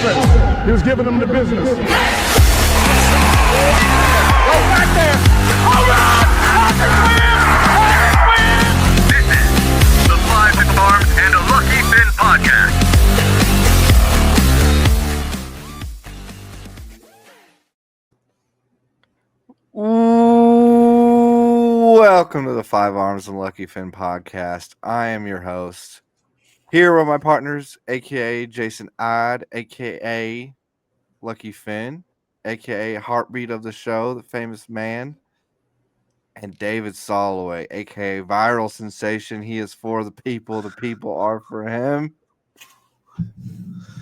offense. He was giving them the business. Go back there. All right. This is the Five Arms and a Lucky Finn podcast. Welcome to the Five Arms and Lucky Finn podcast. I am your host. Here with my partners, a.k.a. Jason Odd, a.k.a. Lucky Finn, a.k.a. Heartbeat of the Show, the famous man, and David Soloway, a.k.a. Viral Sensation. He is for the people are for him.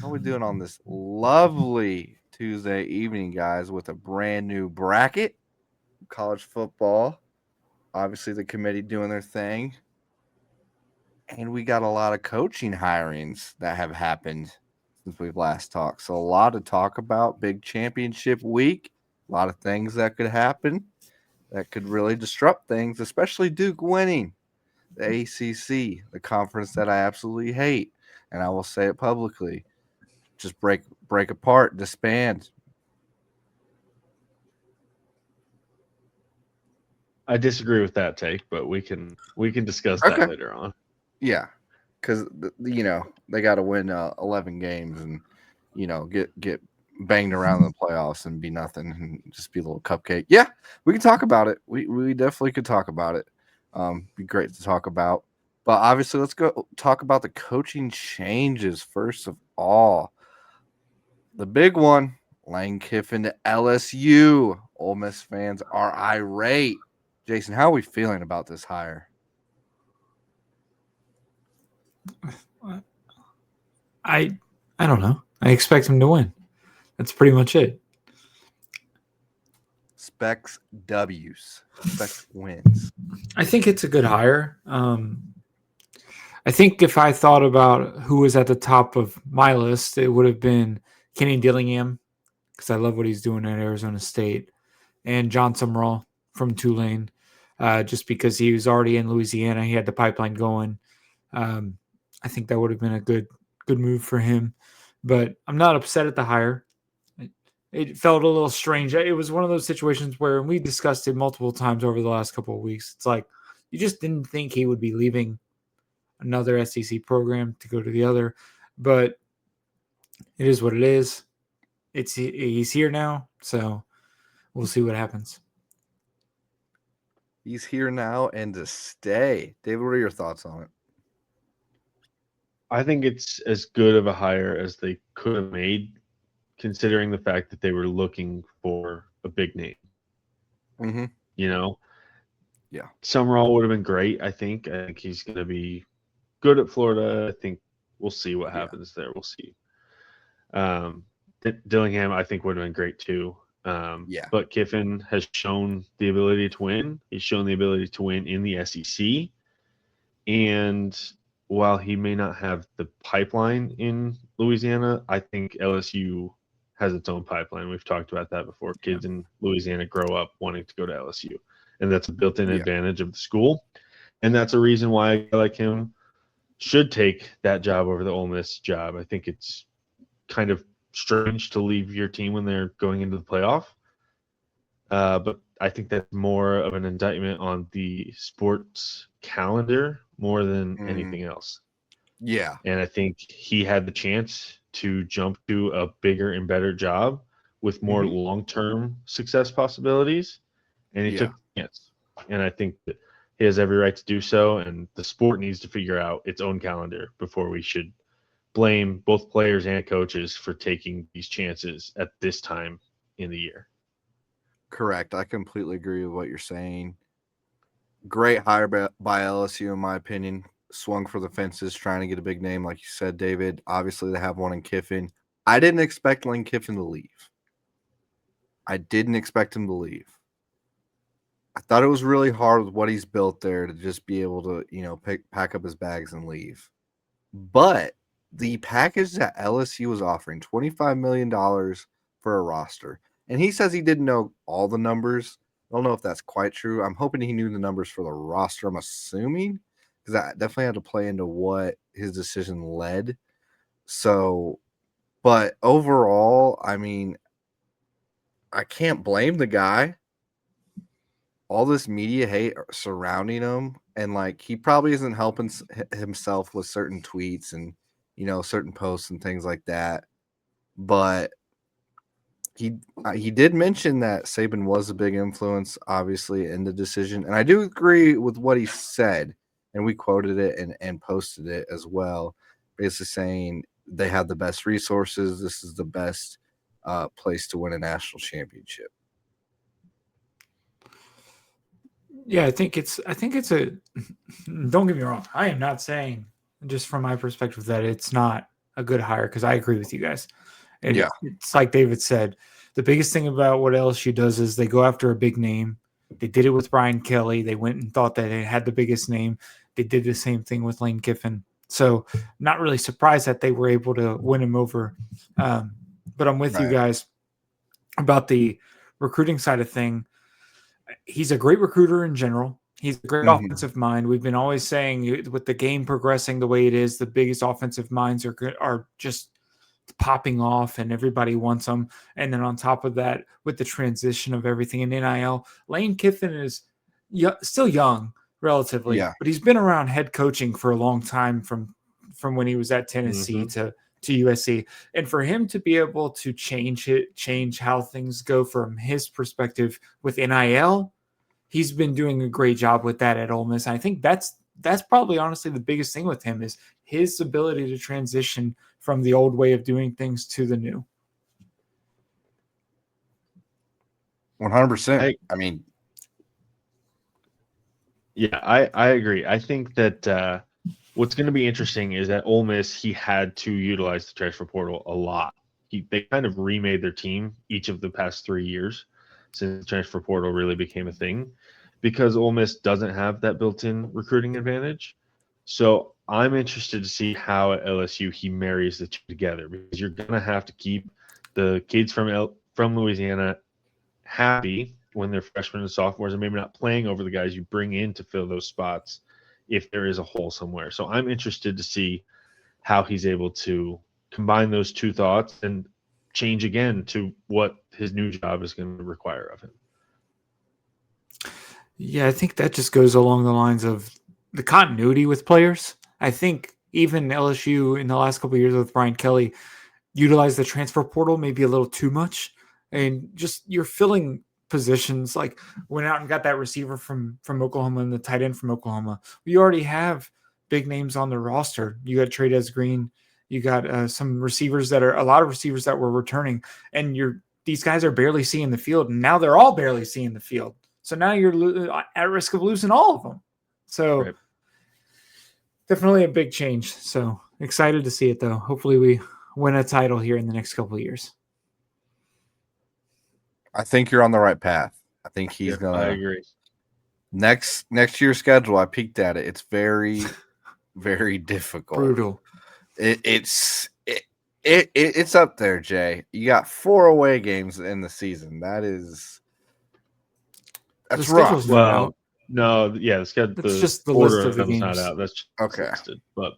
How are we doing on this lovely Tuesday evening, guys, with a brand new bracket? College football. Obviously, the committee doing their thing. And we got a lot of coaching hirings that have happened since we've last talked. So a lot to talk about. Big championship week. A lot of things that could happen that could really disrupt things, especially Duke winning the ACC, the conference that I absolutely hate. And I will say it publicly. Just break apart, disband. I disagree with that take, but we can discuss that later on. Yeah, because they got to win 11 games and get banged around in the playoffs and be nothing and just be a little cupcake. Yeah, we can talk about it. We definitely could talk about it. Be great to talk about. But obviously, let's go talk about the coaching changes first of all. The big one, Lane Kiffin to LSU. Ole Miss fans are irate. Jason, how are we feeling about this hire? I don't know. I expect him to win. That's pretty much it. Specs W's. Specs wins. I think it's a good hire. I think if I thought about who was at the top of my list, it would have been Kenny Dillingham, because I love what he's doing at Arizona State, and John Summerall from Tulane, just because he was already in Louisiana. He had the pipeline going. I think that would have been a good move for him, but I'm not upset at the hire. It felt a little strange. It was one of those situations where we discussed it multiple times over the last couple of weeks. It's like you just didn't think he would be leaving another SEC program to go to the other, but it is what it is. He's here now, so we'll see what happens. He's here now and to stay. David, what are your thoughts on it? I think it's as good of a hire as they could have made, considering the fact that they were looking for a big name. Mm-hmm. Yeah. Summerall would have been great, I think. I think he's going to be good at Florida. I think we'll see what happens there. We'll see. Dillingham, I think, would have been great too. But Kiffin has shown the ability to win. He's shown the ability to win in the SEC. And while he may not have the pipeline in Louisiana, I think LSU has its own pipeline. We've talked about that before. Kids in Louisiana grow up wanting to go to LSU, and that's a built-in advantage of the school. And that's a reason why a guy like him should take that job over the Ole Miss job. I think it's kind of strange to leave your team when they're going into the playoff. But I think that's more of an indictment on the sports calendar more than anything else. Yeah. And I think he had the chance to jump to a bigger and better job with more long-term success possibilities. And he took the chance. And I think that he has every right to do so. And the sport needs to figure out its own calendar before we should blame both players and coaches for taking these chances at this time in the year. Correct. I completely agree with what you're saying. Great hire by LSU, in my opinion. Swung for the fences, trying to get a big name, like you said, David. Obviously, they have one in Kiffin. I didn't expect Lane Kiffin to leave. I didn't expect him to leave. I thought it was really hard with what he's built there to just be able to, pack up his bags and leave. But the package that LSU was offering, $25 million for a roster, and he says he didn't know all the numbers. I don't know if that's quite true. I'm hoping he knew the numbers for the roster, I'm assuming, because that definitely had to play into what his decision led. So But overall, I mean, I can't blame the guy. All this media hate surrounding him, and like he probably isn't helping himself with certain tweets and certain posts and things like that. But he did mention that Saban was a big influence, obviously, in the decision, and I do agree with what he said. And we quoted it and posted it as well, basically saying they have the best resources. This is the best place to win a national championship. Yeah, I think it's a. Don't get me wrong. I am not saying, just from my perspective, that it's not a good hire, because I agree with you guys. And yeah, it's like David said. The biggest thing about what LSU does is they go after a big name. They did it with Brian Kelly. They went and thought that it had the biggest name. They did the same thing with Lane Kiffin. So, not really surprised that they were able to win him over. But I'm with you guys about the recruiting side of thing. He's a great recruiter in general. He's a great offensive mind. We've been always saying, with the game progressing the way it is, the biggest offensive minds are just popping off, and everybody wants them. And then on top of that, with the transition of everything in NIL, Lane Kiffin is still young relatively, but he's been around head coaching for a long time, from when he was at Tennessee to USC. And for him to be able to change how things go from his perspective with NIL, he's been doing a great job with that at Ole Miss. And I think that's probably honestly the biggest thing with him, is his ability to transition from the old way of doing things to the new. 100%. I mean, yeah, I agree. I think that what's going to be interesting is that Ole Miss, he had to utilize the transfer portal a lot. They kind of remade their team each of the past 3 years since the transfer portal really became a thing, because Ole Miss doesn't have that built-in recruiting advantage. So I'm interested to see how at LSU he marries the two together, because you're going to have to keep the kids from Louisiana happy when they're freshmen and sophomores, and maybe not playing over the guys you bring in to fill those spots if there is a hole somewhere. So I'm interested to see how he's able to combine those two thoughts and change again to what his new job is going to require of him. Yeah, I think that just goes along the lines of the continuity with players. I think even LSU in the last couple of years with Brian Kelly utilized the transfer portal maybe a little too much, and just you're filling positions, like went out and got that receiver from Oklahoma and the tight end from Oklahoma. We already have big names on the roster. You got Trey'Dez Green. You got some receivers a lot of receivers that were returning, and these guys are barely seeing the field, and now they're all barely seeing the field. So now you're at risk of losing all of them. So definitely a big change. So excited to see it, though. Hopefully we win a title here in the next couple of years. I think you're on the right path. I think he's gonna. I agree. Next year's schedule, I peeked at it. It's very, very difficult. Brutal. It's up there, Jay. You got 4 away games in the season. That's rough. Well, no, yeah, it's just the list of the games. Not out. That's just okay. Listed, but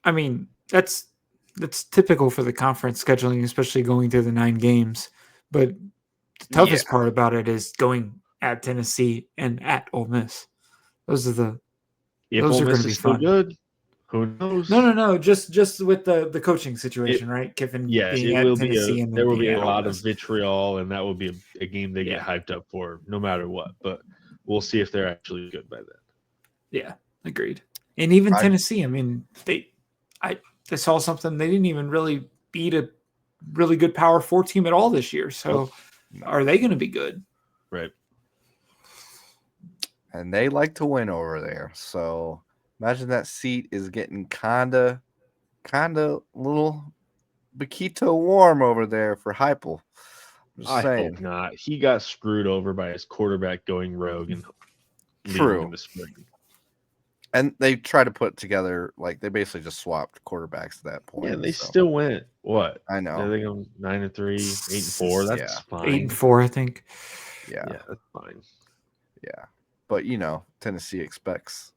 I mean, that's typical for the conference scheduling, especially going through the 9 games. But the toughest part about it is going at Tennessee and at Ole Miss. Those are the. If those Ole are going Miss to be is still fun. good, who knows? No. Just with the coaching situation, right? Kiffin being at Tennessee, and there will be a at lot of vitriol, and that will be a game they get hyped up for, no matter what. But we'll see if they're actually good by then. Yeah, agreed. And even Tennessee, I mean, I saw something. They didn't even really beat a really good Power 4 team at all this year. So are they going to be good? Right. And they like to win over there. So imagine that seat is getting kind of little Bakito warm over there for Heupel. I hope not. He got screwed over by his quarterback going rogue and leaving in the spring. And they tried to put together, like, they basically just swapped quarterbacks at that point. Yeah, they still went, what? I know. They go 9-3, 8-4. That's fine. 8-4, I think. Yeah, that's fine. Yeah. But, Tennessee expects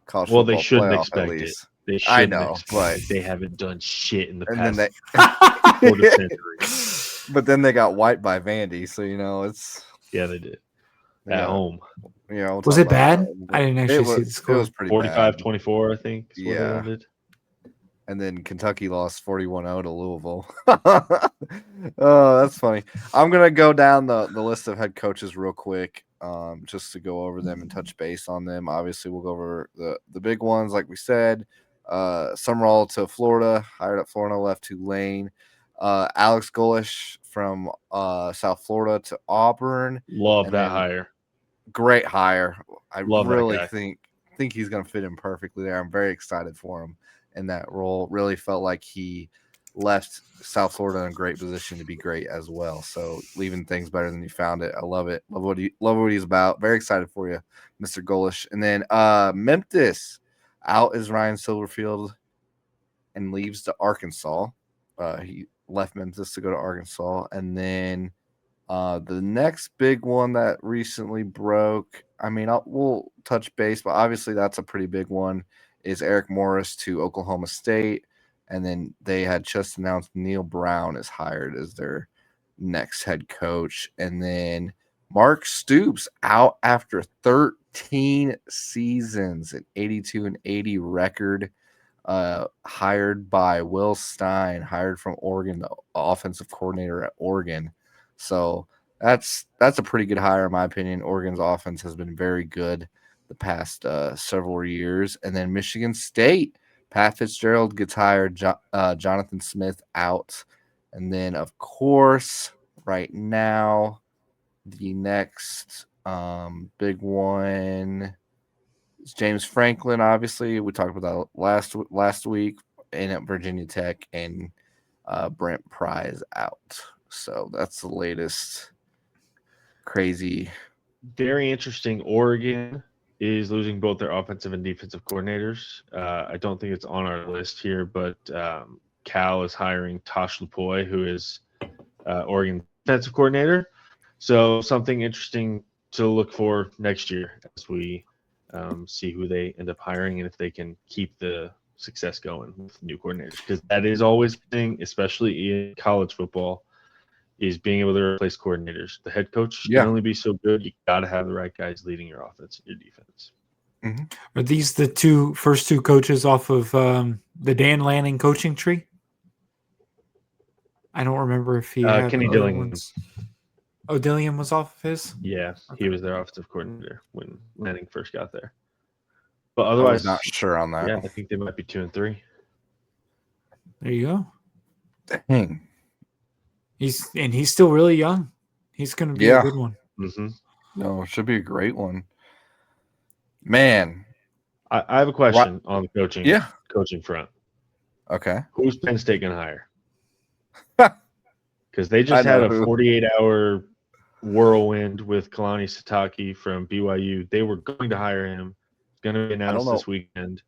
college football they shouldn't expect at least. They should. I know, but they haven't done shit in the and past quarter century. But then they got wiped by Vandy, so it's they did at home. We'll was it bad? I didn't actually see the score. It was pretty 45-24, I think. Is yeah. What it ended. And then Kentucky lost 41-0 to Louisville. Oh, that's funny. I'm gonna go down the list of head coaches real quick, just to go over them and touch base on them. Obviously, we'll go over the big ones, like we said. Summerall to Florida, hired at Florida, left Tulane. Alex Golesh from South Florida to Auburn. Love that hire. Great hire. I Love really think he's gonna fit in perfectly there. I'm very excited for him in that role. Really felt like he left South Florida in a great position to be great as well. So leaving things better than you found it. I love it. Love what he's about. Very excited for you, Mr. Golesh. And then Memphis, out is Ryan Silverfield and leaves to Arkansas. He left Memphis to go to Arkansas. And then the next big one that recently broke, we'll touch base, but obviously that's a pretty big one, is Eric Morris to Oklahoma State. And then they had just announced Neil Brown is hired as their next head coach. And then Mark Stoops out after 13 seasons, an 82-80 record, hired by Will Stein, hired from Oregon, the offensive coordinator at Oregon. So that's a pretty good hire in my opinion. Oregon's offense has been very good the past several years. And then Michigan State, Pat Fitzgerald gets hired, Jonathan Smith out. And then, of course, right now, the next big one is James Franklin, obviously. We talked about that last week, and at Virginia Tech, and Brent Pry's out. So that's the latest crazy. Very interesting. Oregon is losing both their offensive and defensive coordinators. I don't think it's on our list here, but Cal is hiring Tosh Lupoy, who is Oregon defensive coordinator. So something interesting to look for next year as we see who they end up hiring and if they can keep the success going with new coordinators. Because that is always the thing, especially in college football, is being able to replace coordinators. The head coach can only be so good. You got to have the right guys leading your offense and your defense. Mm-hmm. Are these the first two coaches off of the Dan Lanning coaching tree? I don't remember if he had Kenny Dillingham. Oh, Dillingham was off of his? Yeah, okay. He was their offensive coordinator when Lanning first got there. But otherwise, I'm not sure on that. Yeah, I think they might be 2-3. There you go. Dang. He's still really young. He's going to be a good one. Mm-hmm. No, it should be a great one. Man. I have a question on the coaching front. Okay. Who's Penn State going to hire? Because they just had a 48-hour whirlwind with Kalani Sitake from BYU. They were going to hire him. It's going to be announced this weekend.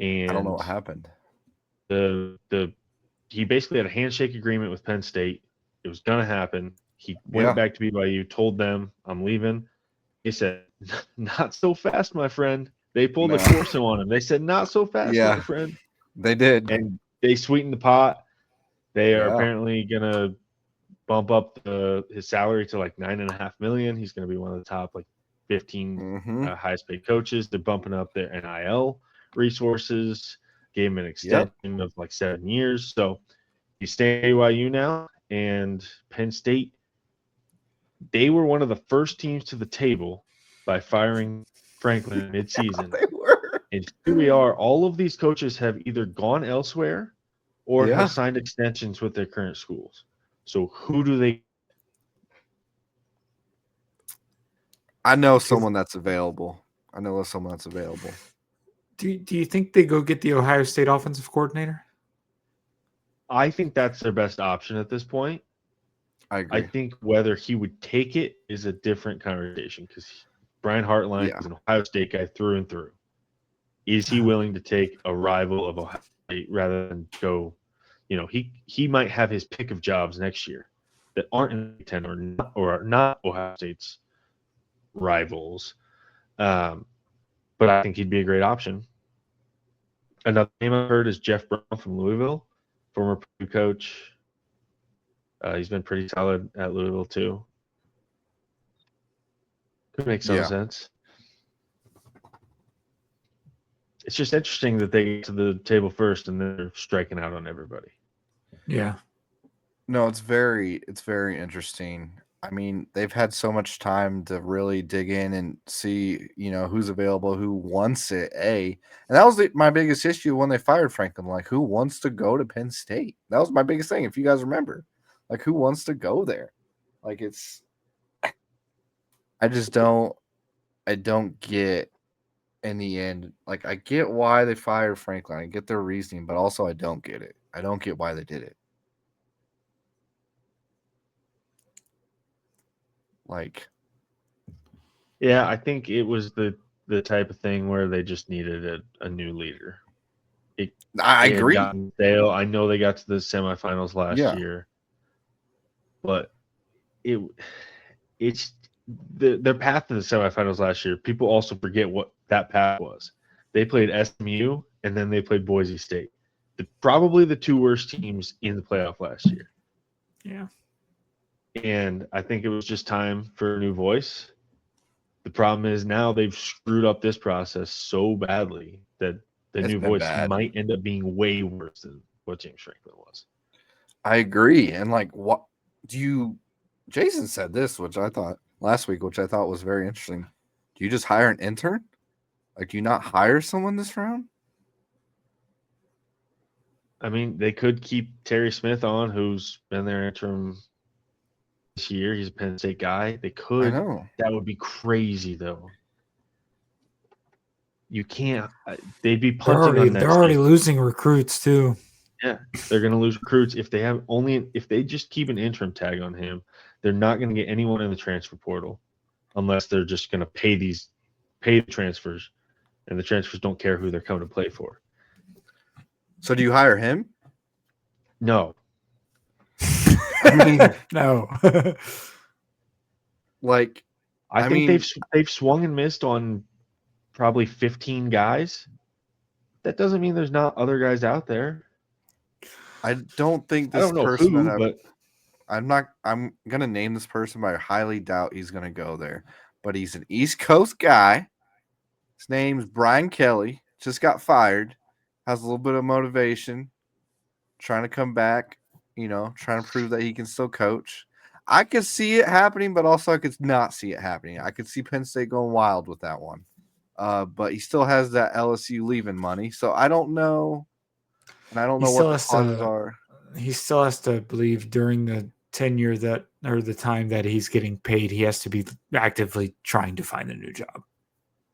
And I don't know what happened. He basically had a handshake agreement with Penn State. It was going to happen. He went back to BYU, told them, I'm leaving. He said, not so fast, my friend. They pulled a Corso on him. They said, not so fast, my friend. They did. And they sweetened the pot. They are apparently going to bump up his salary to like $9.5 million. He's going to be one of the top 15 highest paid coaches. They're bumping up their NIL resources, gave him an extension of 7 years. So he's staying at BYU now. And Penn State, they were one of the first teams to the table by firing Franklin midseason. They were. And here we are. All of these coaches have either gone elsewhere or have signed extensions with their current schools. So who do they? I know someone that's available. Do you think they go get the Ohio State offensive coordinator? I think that's their best option at this point. I agree. I think whether he would take it is a different conversation because Brian Hartline is an Ohio State guy through and through. Is he willing to take a rival of Ohio State rather than go? He might have his pick of jobs next year that aren't in the Big Ten or are not Ohio State's rivals. But I think he'd be a great option. Another name I've heard is Jeff Brown from Louisville, former Purdue coach. He's been pretty solid at Louisville too. Could make some sense. It's just interesting that they get to the table first and they're striking out on everybody. Yeah. No, it's very interesting. I mean, they've had so much time to really dig in and see, who's available, who wants it. And that was my biggest issue when they fired Franklin. Like, who wants to go to Penn State? That was my biggest thing. If you guys remember, like, who wants to go there? Like, I don't get in the end. Like, I get why they fired Franklin. I get their reasoning, but also I don't get it. I don't get why they did it. Like, yeah, I think it was the type of thing where they just needed a new leader. I agree. I know they got to the semifinals last year, but it's their path to the semifinals last year. People also forget what that path was. They played SMU and then they played Boise State, probably the two worst teams in the playoff last year. Yeah. And I think it was just time for a new voice. The problem is now they've screwed up this process so badly that the new voice might end up being way worse than what James Franklin was. I agree. And like, what Jason said this, which I thought last week, which I thought was very interesting. Do you just hire an intern? Like, do you not hire someone this round? I mean, they could keep Terry Smith on, who's been their interim this year. He's a Penn State guy. They could. I know. That would be crazy, though. You can't. They'd be punting on that. They're already losing recruits too. Yeah, they're going to lose recruits if they just keep an interim tag on him. They're not going to get anyone in the transfer portal unless they're just going to pay the transfers, and the transfers don't care who they're coming to play for. So do you hire him? No. I mean, no. Like, I think they've swung and missed on probably 15 guys. That doesn't mean there's not other guys out there. I don't think this person. But I'm gonna name this person, but I highly doubt he's gonna go there. But he's an East Coast guy. His name's Brian Kelly. Just got fired. Has a little bit of motivation. Trying to come back. Trying to prove that he can still coach. I could see it happening, but also I could not see it happening. I could see Penn State going wild with that one. But he still has that LSU leaving money. So I don't know. And I don't know what the causes are. He still has to believe during the tenure the time that he's getting paid, he has to be actively trying to find a new job.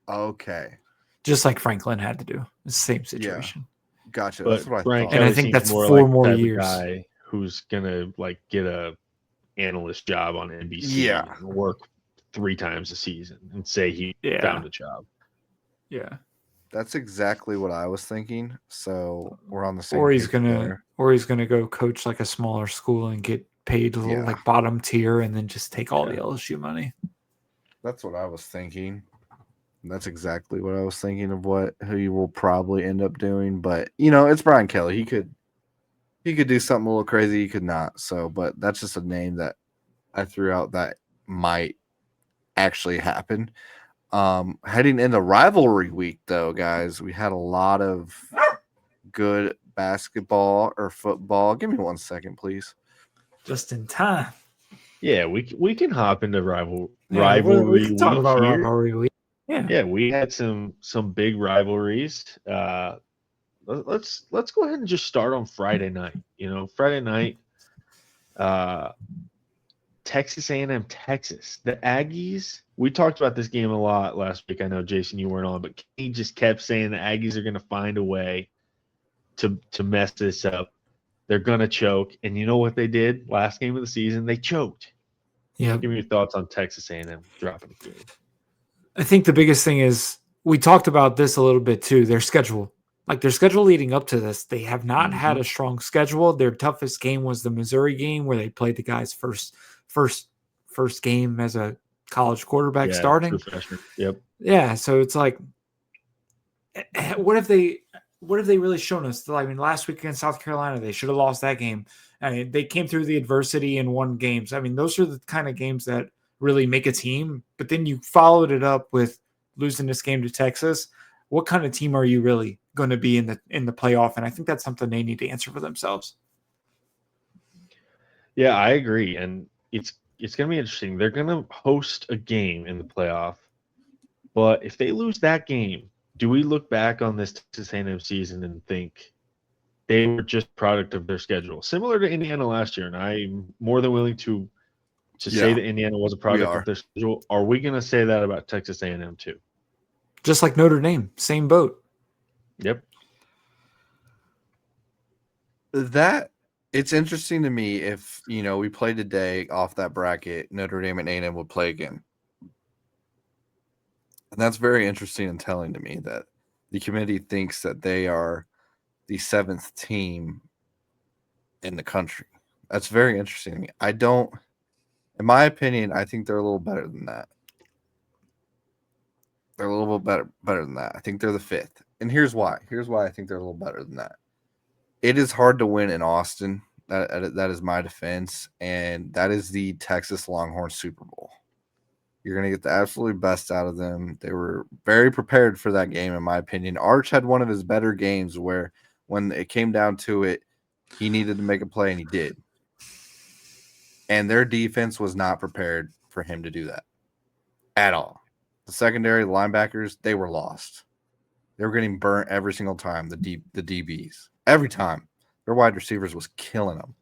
Okay. Just like Franklin had to do. It's the same situation. Yeah. Gotcha. But that's what I thought. And I think that's more 4 more years. Guy who's gonna get a analyst job on NBC. Yeah. And work 3 times a season and say he found a job. Yeah. That's exactly what I was thinking. So we're on the same. Or he's gonna go coach like a smaller school and get paid a little like bottom tier, and then just take all the LSU money. That's what I was thinking. That's exactly what I was thinking of who he will probably end up doing. But it's Brian Kelly. He could do something a little crazy. He could not. So, but that's just a name that I threw out that might actually happen. Heading into rivalry week, though, guys, we had a lot of good basketball or football. Give me 1 second, please. Just in time. Yeah, we can hop into rivalry. We can talk about rivalry week. Yeah, we had some big rivalries. Let's go ahead and just start on Friday night. Friday night, Texas A&M, Texas. The Aggies. We talked about this game a lot last week. I know, Jason, you weren't on, but he just kept saying the Aggies are going to find a way to mess this up. They're going to choke. And you know what they did last game of the season? They choked. Yeah. Give me your thoughts on Texas A&M dropping the game. I think the biggest thing is we talked about this a little bit too. Their schedule. Like their schedule leading up to this, they have not had a strong schedule. Their toughest game was the Missouri game where they played the guy's first game as a college quarterback starting. Yep. Yeah. So it's like, what if they what have they really shown us? I mean, last week against South Carolina, they should have lost that game. I mean, they came through the adversity and won games. I mean, those are the kind of games that really make a team. But then you followed it up with losing this game to Texas. What kind of team are you really going to be in the playoff? And I think that's something they need to answer for themselves. Yeah, I agree, and it's going to be interesting. They're going to host a game in the playoff, but if they lose that game, do we look back on this Texas A&M season and think they were just a product of their schedule, similar to Indiana last year? And I'm more than willing to say that Indiana was a product of their schedule. Are we going to say that about Texas A&M too? Just like Notre Dame, same boat. Yep. It's interesting to me if, we play today off that bracket, Notre Dame and A&M would play again. And that's very interesting and telling to me that the committee thinks that they are the 7th team in the country. That's very interesting to me. In my opinion, I think they're a little better than that. They're a little bit better than that. I think they're the 5th. And here's why. Here's why I think they're a little better than that. It is hard to win in Austin. That is my defense. And that is the Texas Longhorn Super Bowl. You're going to get the absolute best out of them. They were very prepared for that game, in my opinion. Arch had one of his better games where when it came down to it, he needed to make a play, and he did. And their defense was not prepared for him to do that at all. The secondary, the linebackers, they were lost. They were getting burnt every single time, the DBs. Every time. Their wide receivers was killing them.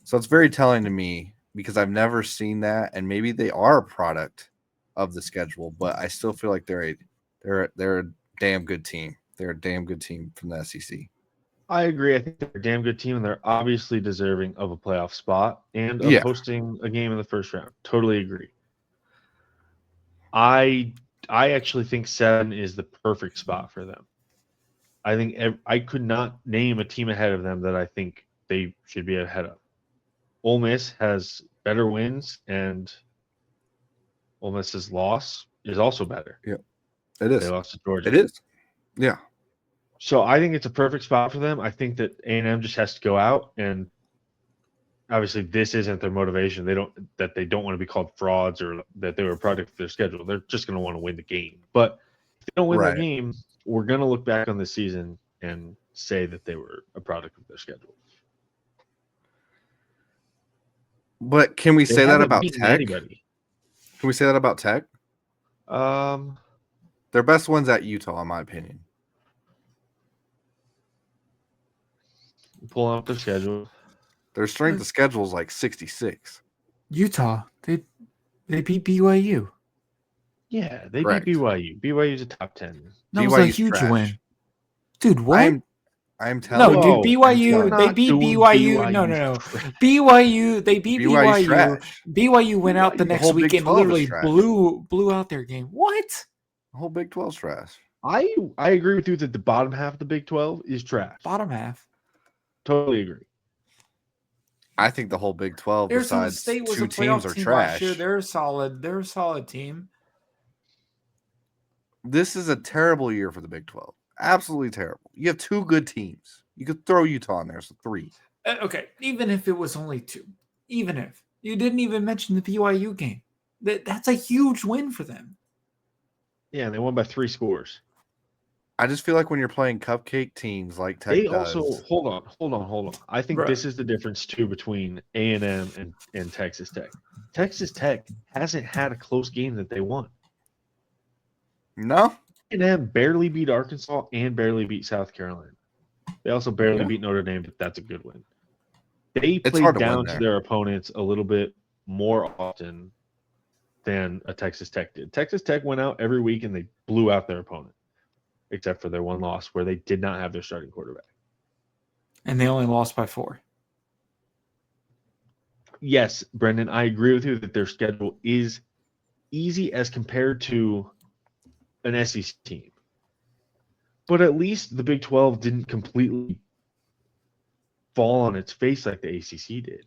So it's very telling to me because I've never seen that, and maybe they are a product of the schedule, but I still feel like they're a damn good team. They're a damn good team from the SEC. I agree. I think they're a damn good team, and they're obviously deserving of a playoff spot and of hosting a game in the first round. Totally agree. I actually think 7 is the perfect spot for them. I think I could not name a team ahead of them that I think they should be ahead of. Ole Miss has better wins, and Ole Miss's loss is also better. Yeah, it is. They lost to Georgia. It is. Yeah. So I think it's a perfect spot for them. I think that A&M just has to go out, and obviously this isn't their motivation. They don't want to be called frauds or that they were a product of their schedule. They're just going to want to win the game. But if they don't win the game, we're going to look back on the season and say that they were a product of their schedule. But can we say that about Tech? Anybody. Can we say that about Tech? Their best one's at Utah, in my opinion. Pulling up their schedule. Their strength of schedule is like 66. Utah, they beat BYU. Yeah, they beat BYU. BYU's a top 10. That was a huge win. Dude, what? I'm telling you. No, dude, BYU, they beat BYU. No. BYU, they beat BYU. BYU went out the next week and literally blew out their game. What? The whole Big 12's trash. I agree with you that the bottom half of the Big 12 is trash. Bottom half. Totally agree. I think the whole Big 12 besides State was 2 teams are trash. They're a solid team. This is a terrible year for the Big 12. Absolutely terrible. You have 2 good teams. You could throw Utah in there, so 3. Okay, even if it was only 2. Even if. You didn't even mention the BYU game. That's a huge win for them. Yeah, and they won by 3 scores. I just feel like when you're playing cupcake teams like Tech does. Also hold on. I think this is the difference too between A&M and Texas Tech. Texas Tech hasn't had a close game that they won. No. A&M barely beat Arkansas and barely beat South Carolina. They also barely beat Notre Dame, but that's a good win. They played down to their opponents a little bit more often than a Texas Tech did. Texas Tech went out every week and they blew out their opponent, except for their one loss where they did not have their starting quarterback. And they only lost by 4. Yes, Brendan, I agree with you that their schedule is easy as compared to an SEC team. But at least the Big 12 didn't completely fall on its face like the ACC did.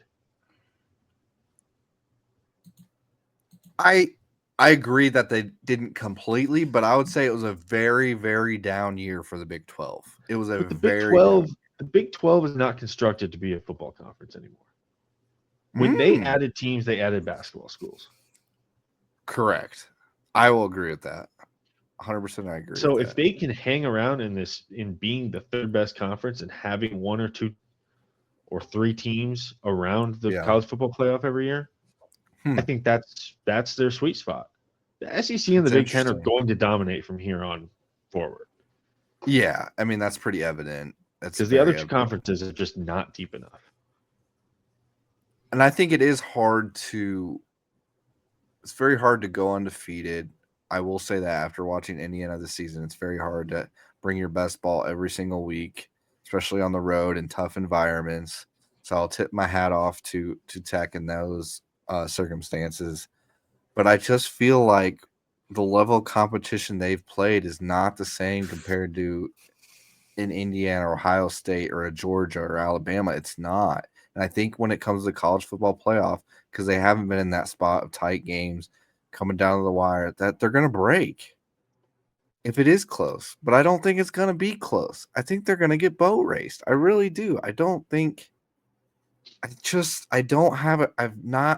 I agree that they didn't completely, but I would say it was a very, very down year for the Big 12. It was a The Big 12 is not constructed to be a football conference anymore. When they added teams, they added basketball schools. Correct. I will agree with that. 100% I agree. So if they can hang around in being the third best conference and having one or two or three teams around the college football playoff every year, I think that's their sweet spot. The SEC and the Big Ten are going to dominate from here on forward. Yeah, I mean, that's pretty evident. Because the other two conferences are just not deep enough. And I think it is it's very hard to go undefeated. I will say that after watching Indiana this season, it's very hard to bring your best ball every single week, especially on the road in tough environments. So I'll tip my hat off to Tech in those circumstances. But I just feel like the level of competition they've played is not the same compared to in Indiana or Ohio State or a Georgia or Alabama. It's not. And I think when it comes to the college football playoff, because they haven't been in that spot of tight games coming down to the wire, that they're going to break if it is close. But I don't think it's going to be close. I think they're going to get boat raced. I really do. I've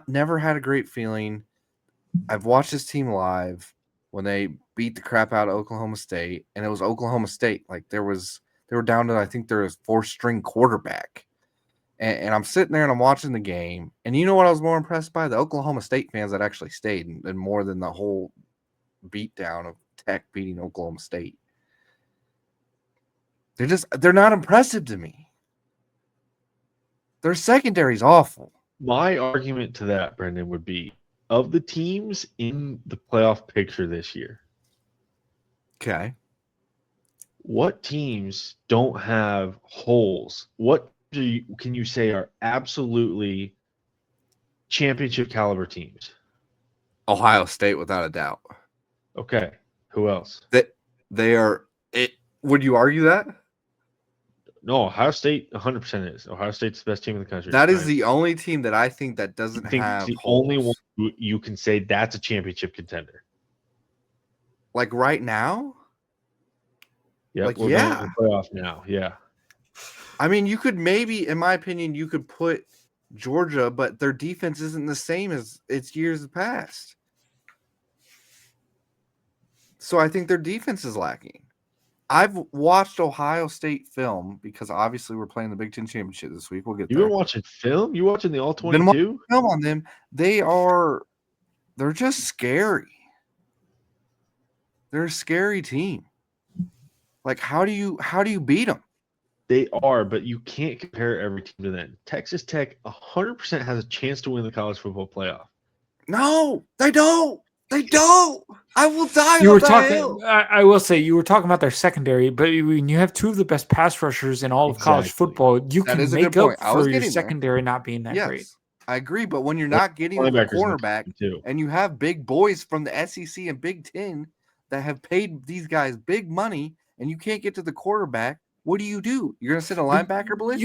never had a great feeling. I've watched this team live when they beat the crap out of Oklahoma State, and it was Oklahoma State. Like they were down to, I think there was 4th-string quarterback. And I'm sitting there and I'm watching the game. And you know what I was more impressed by? The Oklahoma State fans that actually stayed, and more than the whole beatdown of Tech beating Oklahoma State. They're not impressive to me. Their secondary's awful. My argument to that, Brendan, would be of the teams in the playoff picture this year. Okay. What teams don't have holes? What can you say are absolutely championship caliber teams? Ohio State, without a doubt. Okay. Who else? They are it. Would you argue that? No, Ohio State 100% is. Ohio State's the best team in the country. That is the only team that I think that doesn't have the holes. only one you can say that's a championship contender. Like right now? Yeah, like, we're going to the playoff now. Yeah. I mean, you could maybe, in my opinion, you could put Georgia, but their defense isn't the same as its years past. So I think their defense is lacking. I've watched Ohio State film because obviously we're playing the Big Ten Championship this week. We'll get there. You've been watching film? You watching the All-22? Been watching film on them. They're just scary. They're a scary team. Like, how do you beat them? They are, but you can't compare every team to them. Texas Tech 100% has a chance to win the college football playoff. No, they don't. They don't. I will die. You were talking. I will say you were talking about their secondary, but when you have two of the best pass rushers in all of college football, you can make up for your secondary not being that great. I agree, but when you're not getting the cornerback and you have big boys from the SEC and Big Ten that have paid these guys big money, and you can't get to the quarterback, what do? You're going to send a linebacker blitz?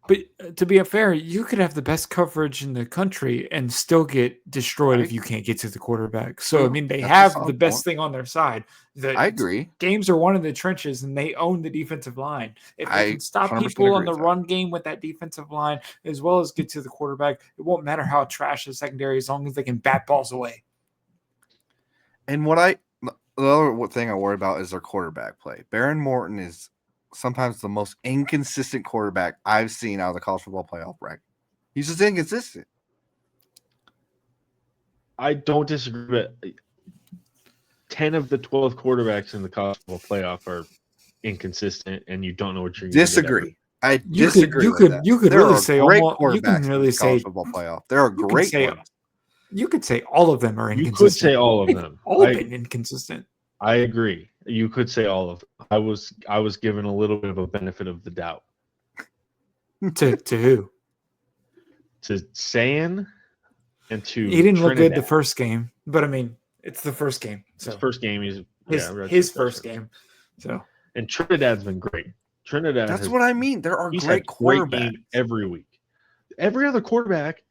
But to be fair, you could have the best coverage in the country and still get destroyed if you can't get to the quarterback. So, I mean, they have the best thing on their side. I agree. Games are won in the trenches, and they own the defensive line. If they can stop people on the run game with that defensive line, as well as get to the quarterback, it won't matter how trash the secondary as long as they can bat balls away. And the other thing I worry about is their quarterback play. Baron Morton is sometimes the most inconsistent quarterback I've seen out of the college football playoff bracket. He's just inconsistent. I don't disagree, but 10 of the 12 quarterbacks in the college football playoff are inconsistent, and you don't know what you're going to disagree. I disagree. You could really say college football playoff. There are great ones. You could say all of them are inconsistent. You could say all of them. All of them inconsistent. I agree. You could say all of them. I was given a little bit of a benefit of the doubt. To who? To San and to he didn't Trinidad. Look good the first game, but I mean it's the first game. So his first game his first game. So and Trinidad's been great. That's what I mean. There are great quarterbacks every week. Every other quarterback,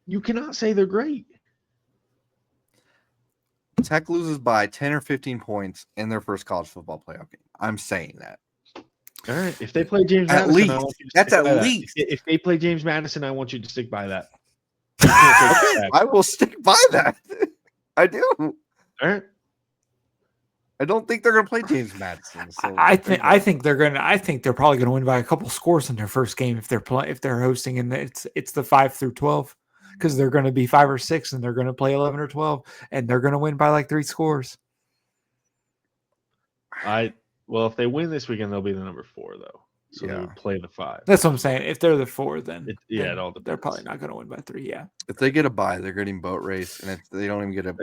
you cannot say they're great. Tech loses by 10 or 15 points in their first college football playoff game. I'm saying that. All right. If they play James At Madison, least. I want you to That's stick at by that. least. If they play James Madison, I want you to stick by that. I will stick by that. I do. All right. I don't think they're going to play James Madison. So I think they're probably going to win by a couple scores in their first game if they're hosting, and it's the 5 through 12, because they're going to be 5 or 6 and they're going to play 11 or 12 and they're going to win by like 3 scores. Well, if they win this weekend, they'll be the number 4 though. So they would play the 5. That's what I'm saying. If they're the 4, then it all depends. They're probably not going to win by 3. Yeah. If they get a bye, they're getting boat race, and if they don't even get a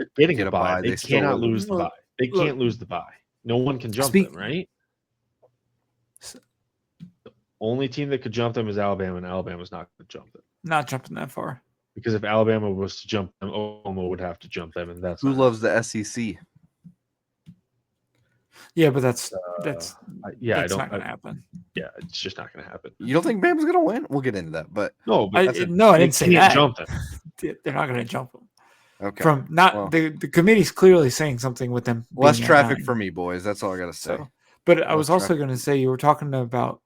bye, they cannot lose the bye. They can't lose the bye. No one can jump them, right? The only team that could jump them is Alabama, and Alabama's not going to jump them. Not jumping that far. Because if Alabama was to jump them, Oklahoma would have to jump them, and that's who loves the SEC. Yeah, but that's not going to happen. Yeah, it's just not going to happen. You don't think Bama's going to win? We'll get into that, but I didn't say that. Jump them. They're not going to jump them. Okay. The committee's clearly saying something with them. Less traffic for me, boys. That's all I got to say. But I was also going to say, you were talking about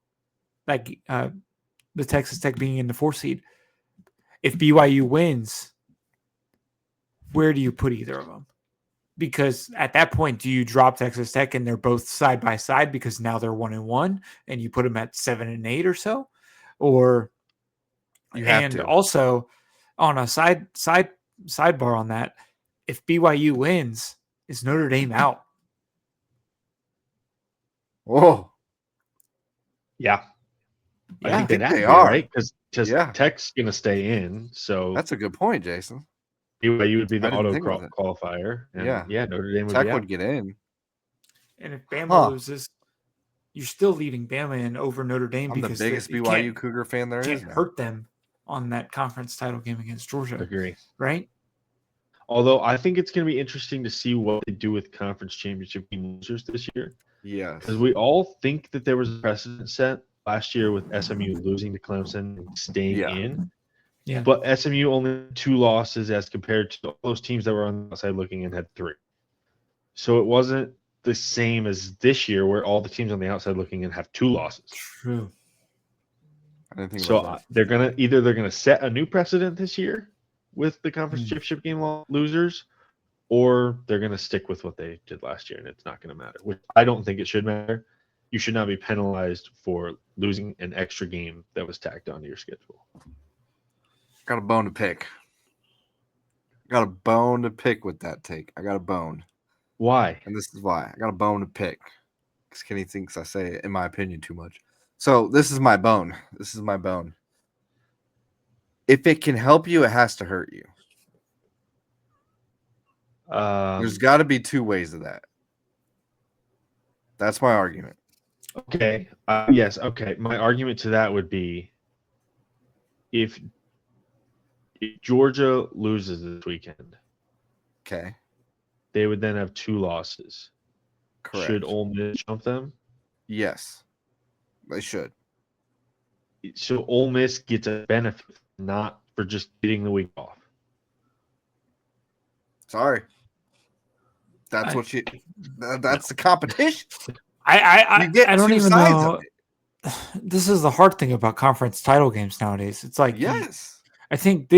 like the Texas Tech being in the 4 seed. If BYU wins, where do you put either of them? Because at that point, do you drop Texas Tech and they're both side by side because now they're 1-1 and you put them at 7 and 8 or so, or you have to. Also on a sidebar on that, if BYU wins, is Notre Dame out? Whoa. Yeah. I think they are, right? Because Tech's going to stay in. So that's a good point, Jason. BYU would be the auto qualifier. And Notre Dame would get in. And if Bama loses, you're still leaving Bama in over Notre Dame. I'm because the biggest BYU Cougar fan there is. Can't hurt them on that conference title game against Georgia. Agree. Right? Although I think it's going to be interesting to see what they do with conference championship game losers this year. Yeah. Because we all think that there was a precedent set last year with SMU losing to Clemson and staying in. Yeah. But SMU only had 2 losses as compared to all those teams that were on the outside looking in had 3. So it wasn't the same as this year where all the teams on the outside looking in have 2 losses. True. I didn't think so they're gonna set a new precedent this year with the conference championship game losers, or they're gonna stick with what they did last year and it's not gonna matter. Which I don't think it should matter. You should not be penalized for losing an extra game that was tacked onto your schedule. Got a bone to pick. With that take. I got a bone. Why? And this is why. I got a bone to pick. Because Kenny thinks I say, in my opinion, too much. So this is my bone. If it can help you, it has to hurt you. There's got to be 2 ways of that. That's my argument. Okay. Yes. Okay. My argument to that would be if Georgia loses this weekend, okay, they would then have 2 losses. Correct. Should Ole Miss jump them? Yes, they should. So Ole Miss gets a benefit, not for just getting the week off. Sorry. That's that's the competition. I don't even know. This is the hard thing about conference title games nowadays. It's like, yes, I think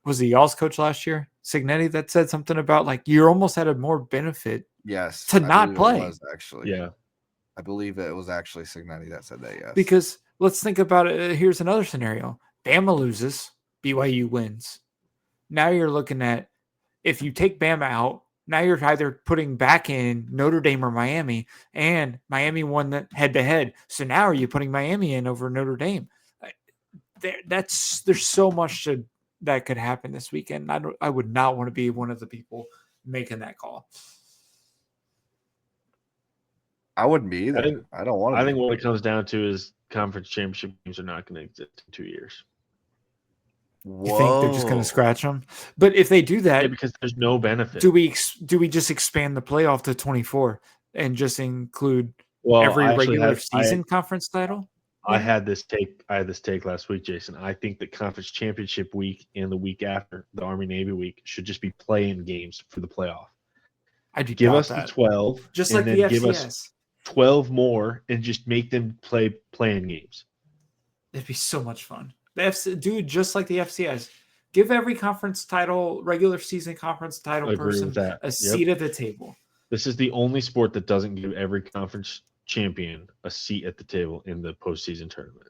was the y'all's coach last year, Signetti, that said something about like you're almost at a more benefit. Yes, to not play. It was actually, yeah, I believe it was actually Signetti that said that. Yes, because let's think about it. Here's another scenario: Bama loses, BYU wins. Now you're looking at if you take Bama out. Now you're either putting back in Notre Dame or Miami, and Miami won that head-to-head. So now are you putting Miami in over Notre Dame? There's so much that could happen this weekend. I would not want to be one of the people making that call. I wouldn't be either. I don't want to. I think what it comes down to is conference championship games are not going to exist in 2 years. You think they're just going to scratch them? But if they do that, because there's no benefit. Do we just expand the playoff to 24 and just include every regular season conference title? I had this take last week, Jason. I think that conference championship week and the week after, the Army-Navy week, should just be play-in games for the playoff. I'd give us the 12, just and like then the give FCS. us 12 more, and just make them play playing games. It'd be so much fun. Dude, just like the FCS. Give every conference title, regular season conference title person a seat at the table. This is the only sport that doesn't give every conference champion a seat at the table in the postseason tournament.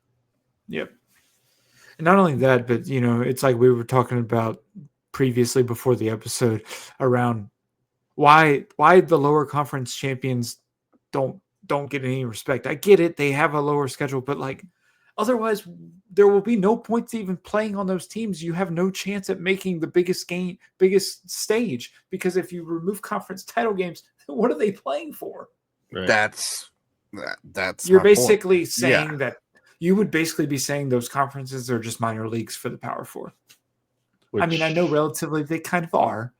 Yep. And not only that, but it's like we were talking about previously before the episode around why the lower conference champions don't get any respect. I get it; they have a lower schedule, but like otherwise, there will be no points even playing on those teams. You have no chance at making the biggest stage, because if you remove conference title games, what are they playing for? Right. That's you're basically saying that you would basically be saying those conferences are just minor leagues for the Power Four. I mean, I know relatively they kind of are,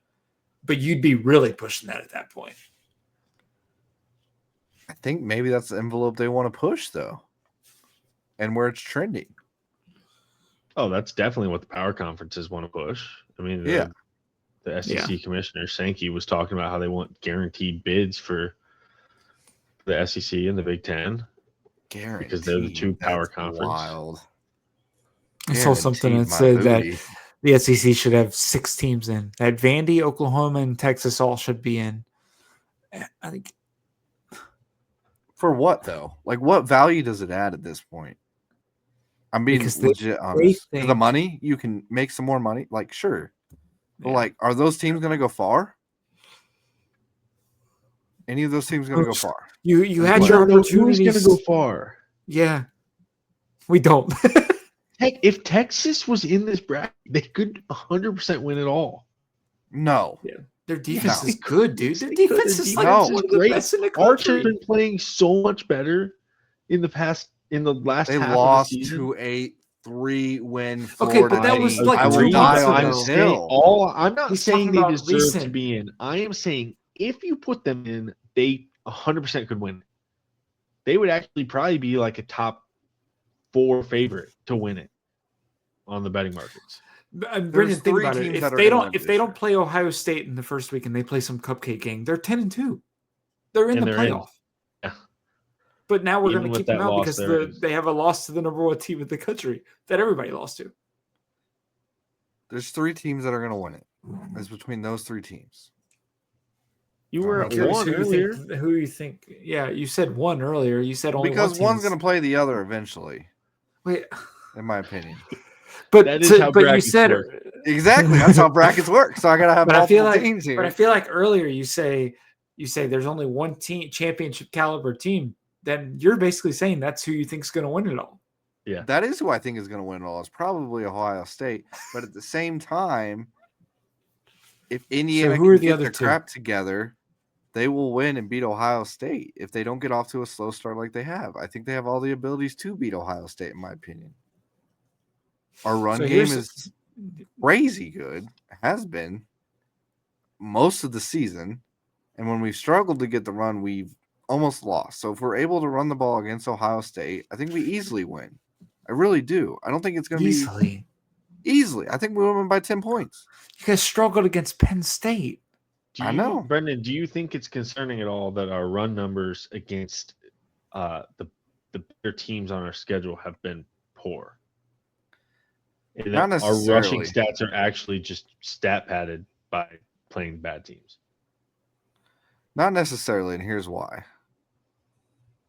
but you'd be really pushing that at that point. I think maybe that's the envelope they want to push, though, and where it's trending. Oh, that's definitely what the power conferences want to push. I mean, the SEC commissioner, Sankey, was talking about how they want guaranteed bids for the SEC and the Big Ten. Guaranteed. Because they're the two power conferences. Wild. I saw something that said that the SEC should have 6 teams in. That Vandy, Oklahoma, and Texas all should be in. I think. For what, though? Like, what value does it add at this point? I'm being legit honest. For the money, you can make some more money. Like, sure. But, like, are those teams going to go far? Any of those teams going to go far? You had your opportunities. Who's going to go far? Yeah. We don't. Heck, if Texas was in this bracket, they could 100% win it all. No. Yeah. Their defense is good, dude. Their defense is like one of the best in the country. Arch has been playing so much better in the last they half lost of the season. To a 3-win Florida. Okay, but that was like I will die on this hill. I'm not saying they deserve to be in. I am saying if you put them in, they 100% could win. They would actually probably be like a top 4 favorite to win it on the betting markets. Brendan, think about it. If they don't play Ohio State in the first week and they play some cupcake game, they're 10-2. They're in the playoff. Yeah. But now we're going to keep them out because they have a loss to the number 1 team in the country that everybody lost to. There's 3 teams that are going to win it. It's between those 3 teams. You were at 1 earlier. Who you think? Yeah, you said 1 earlier. You said only because one's going to play the other eventually. Wait, in my opinion. But you said work. Exactly. That's how brackets work. So I gotta have multiple teams here. But I feel like earlier you say there's only 1 team, championship caliber team. Then you're basically saying that's who you think is going to win it all. Yeah, that is who I think is going to win it all. It's probably Ohio State. But at the same time, if Indiana can get their crap together, they will win and beat Ohio State. If they don't get off to a slow start like they have, I think they have all the abilities to beat Ohio State, in my opinion. Our run game is crazy good, has been most of the season. And when we've struggled to get the run, we've almost lost. So if we're able to run the ball against Ohio State, I think we easily win. I really do. I don't think it's going to be easily. I think we win by 10 points. You guys struggled against Penn State. I know. Brendan, do you think it's concerning at all that our run numbers against the better teams on our schedule have been poor? And not necessarily. Our rushing stats are actually just stat padded by playing bad teams. Not necessarily, and here's why.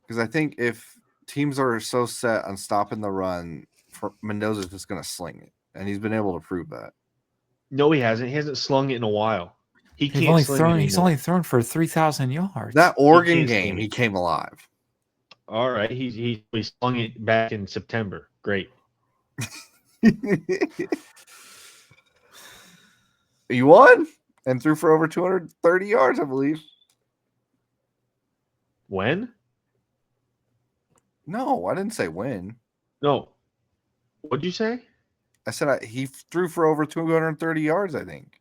Because I think if teams are so set on stopping the run, Mendoza's just going to sling it, and he's been able to prove that. No, he hasn't. He hasn't slung it in a while. He's only thrown for 3,000 yards. That Oregon game, he came alive. All right, he slung it back in September. Great. You won and threw for over 230 yards, I believe. When? No, I didn't say when. No. What'd you say? I said he threw for over 230 yards, I think.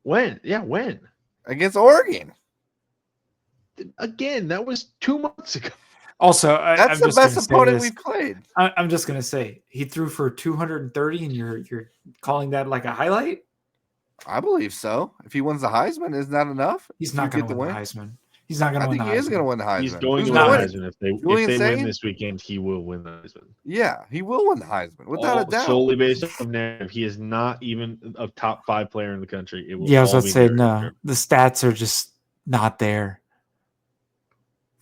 When? Yeah, when? Against Oregon. Again, that was 2 months ago. Also, that's the best opponent we've played. I'm just going to say he threw for 230, and you're calling that like a highlight? I believe so. If he wins the Heisman, isn't that enough? He's not going to win the Heisman. He's not going to win the Heisman. I think he is going to win the Heisman. He's going Who's to win the win? Heisman. If they win this weekend, he will win the Heisman. Yeah, he will win the Heisman without a doubt. Solely based on narrative. He is not even a top 5 player in the country. I was going to say, no. The stats are just not there.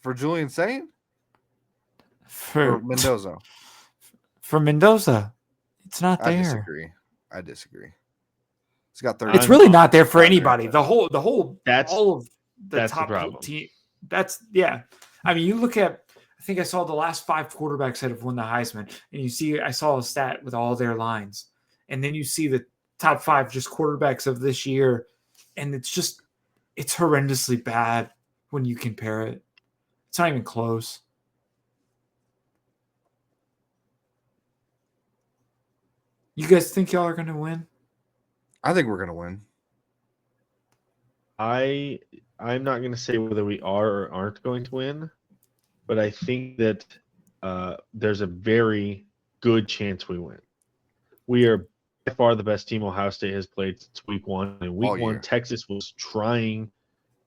For Julian Saint? For Mendoza? For Mendoza. It's not there. I disagree. It's got 30. It's really not there for anybody. All of the top the team. I mean, you look at. I think I saw the last 5 quarterbacks that have won the Heisman, and I saw a stat with all their lines, and then you see the top 5 just quarterbacks of this year, and it's horrendously bad when you compare it. It's not even close. You guys think y'all are going to win? I think we're going to win. I'm not going to say whether we are or aren't going to win, but I think that there's a very good chance we win. We are by far the best team Ohio State has played since week 1. And week 1, Texas was trying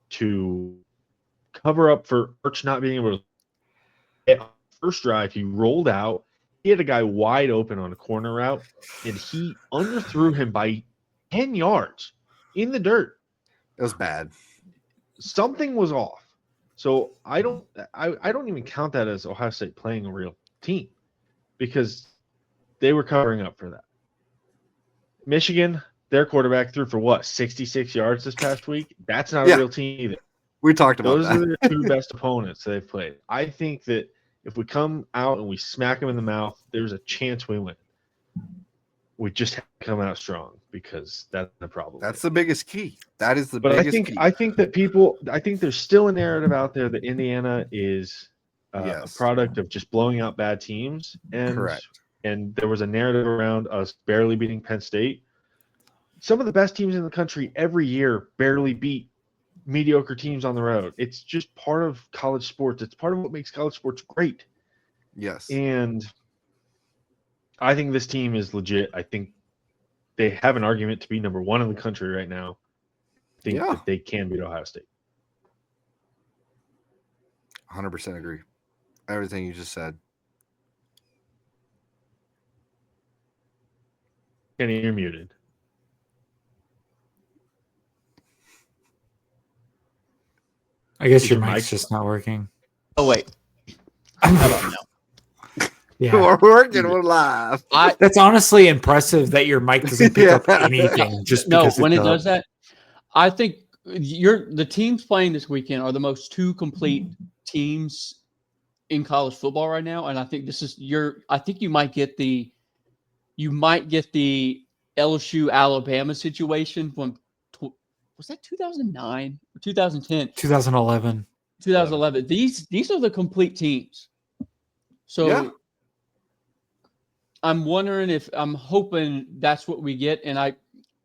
to cover up for Arch not being able to get on the first drive. He rolled out. He had a guy wide open on a corner route, and he underthrew him by 10 yards in the dirt. It was bad. Something was off. So I don't even count that as Ohio State playing a real team because they were covering up for that. Michigan, their quarterback threw for 66 yards this past week. That's not a real team either. We talked about that. Those are the 2 best opponents they've played. I think that if we come out and we smack them in the mouth, there's a chance we win. We just have to come out strong because that's the problem. That's the biggest key. That is the biggest key. I think there's still a narrative out there that Indiana is a product of just blowing out bad teams. Correct. And there was a narrative around us barely beating Penn State. Some of the best teams in the country every year barely beat mediocre teams on the road. It's just part of college sports. It's part of what makes college sports great. Yes. And I think this team is legit. I think they have an argument to be number 1 in the country right now. I think that they can beat Ohio State. 100% agree. Everything you just said. Kenny, you're muted. I guess your mic's just not working. Oh, wait. How about now? Yeah. We're working. We're live. That's honestly impressive that your mic doesn't pick up anything. Just because when it does that, I think the teams playing this weekend are the most 2 complete teams in college football right now, and I think this is I think you might get the LSU Alabama situation from. Was that 2009 or 2010? 2011. 2011. These are the complete teams. So I'm hoping that's what we get. And I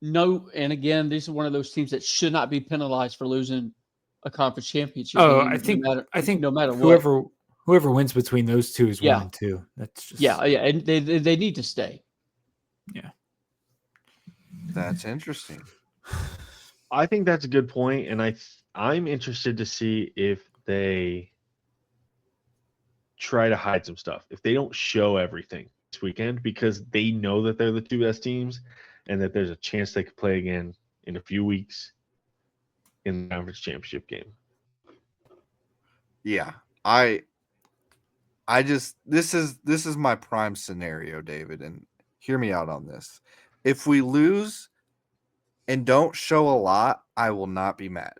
know, and again, these are one of those teams that should not be penalized for losing a conference championship. I think no matter whoever wins between those 2 is 1 and 2. That's just and they need to stay. Yeah. That's interesting. I think that's a good point, and I'm interested to see if they try to hide some stuff. If they don't show everything this weekend because they know that they're the 2 best teams and that there's a chance they could play again in a few weeks in the conference championship game. Yeah. This is my prime scenario, David, and hear me out on this. If we lose and don't show a lot, I will not be mad.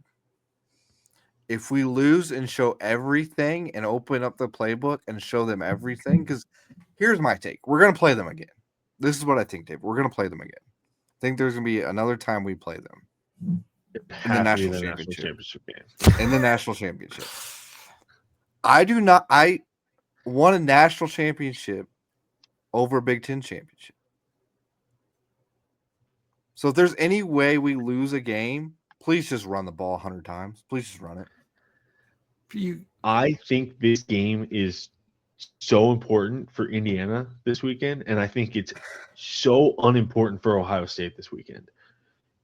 If we lose and show everything and open up the playbook and show them everything, because here's my take. We're going to play them again. This is what I think, Dave. We're going to play them again. I think there's going to be another time we play them. In the national championship game. In the national championship. I won a national championship over a Big Ten championship. So if there's any way we lose a game, please just run the ball 100 times. Please just run it. I think this game is so important for Indiana this weekend, and I think it's so unimportant for Ohio State this weekend.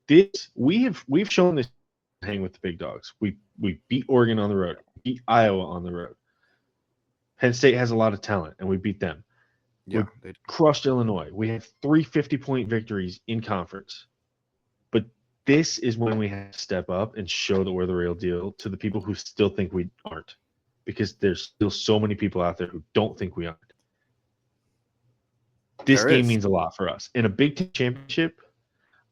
we've shown this hang with the big dogs. We beat Oregon on the road, beat Iowa on the road. Penn State has a lot of talent, and we beat them. Yeah, we crushed Illinois. We have 3 50-point victories in conference. But this is when we have to step up and show that we're the real deal to the people who still think we aren't, because there's still so many people out there who don't think we aren't. This game means a lot for us. In a Big Ten championship,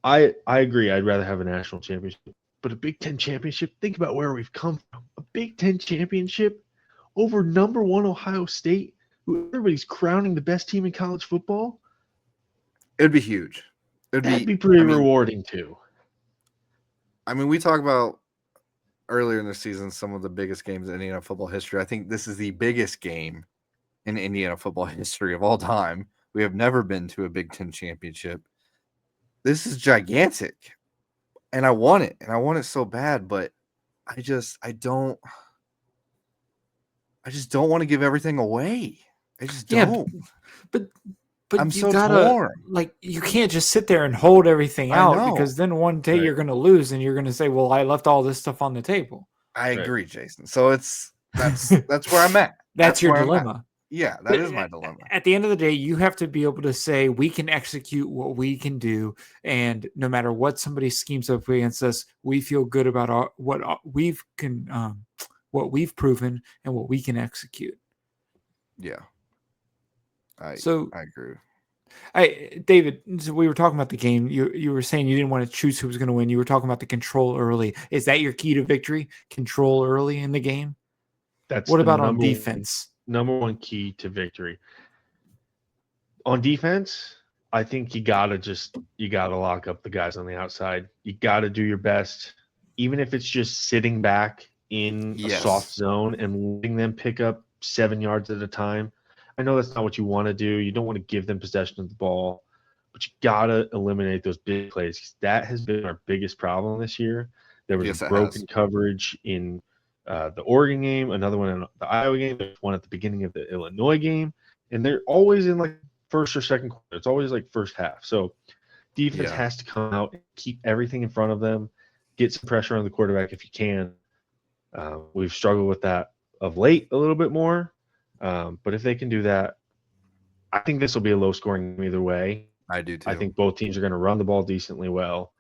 I agree. I'd rather have a national championship. But a Big Ten championship, think about where we've come from. A Big Ten championship over number 1 Ohio State, who everybody's crowning the best team in college football. It would be huge. That'd be pretty rewarding too. I mean, we talked about earlier in the season some of the biggest games in Indiana football history. I think this is the biggest game in Indiana football history of all time. We have never been to a Big Ten championship. This is gigantic. And I want it. And I want it so bad, but I just don't want to give everything away. I just don't. But I'm you so gotta, torn. like, you can't just sit there and hold everything out, because then one day you're going to lose and you're going to say, well, I left all this stuff on the table. I agree, Jason. So that's where I'm at. That's your dilemma. Yeah, that is my dilemma. At the end of the day, you have to be able to say, we can execute what we can do, and no matter what somebody schemes up against us, we feel good about what we've proven and what we can execute. Yeah. I agree. David, so we were talking about the game. You were saying you didn't want to choose who was going to win. You were talking about the control early. Is that your key to victory? Control early in the game? What about on defense? Number one key to victory. On defense, I think you gotta lock up the guys on the outside. You gotta do your best, even if it's just sitting back in a soft zone and letting them pick up 7 yards at a time. I know that's not what you want to do. You don't want to give them possession of the ball, but you gotta eliminate those big plays. That has been our biggest problem this year. There was broken coverage in the Oregon game, another one in the Iowa game, there's one at the beginning of the Illinois game, and they're always in like first or second quarter. It's always like first half. So defense has to come out and keep everything in front of them, get some pressure on the quarterback if you can. We've struggled with that of late a little bit more, but if they can do that, I think this will be a low-scoring game either way. I do too. I think both teams are going to run the ball decently well.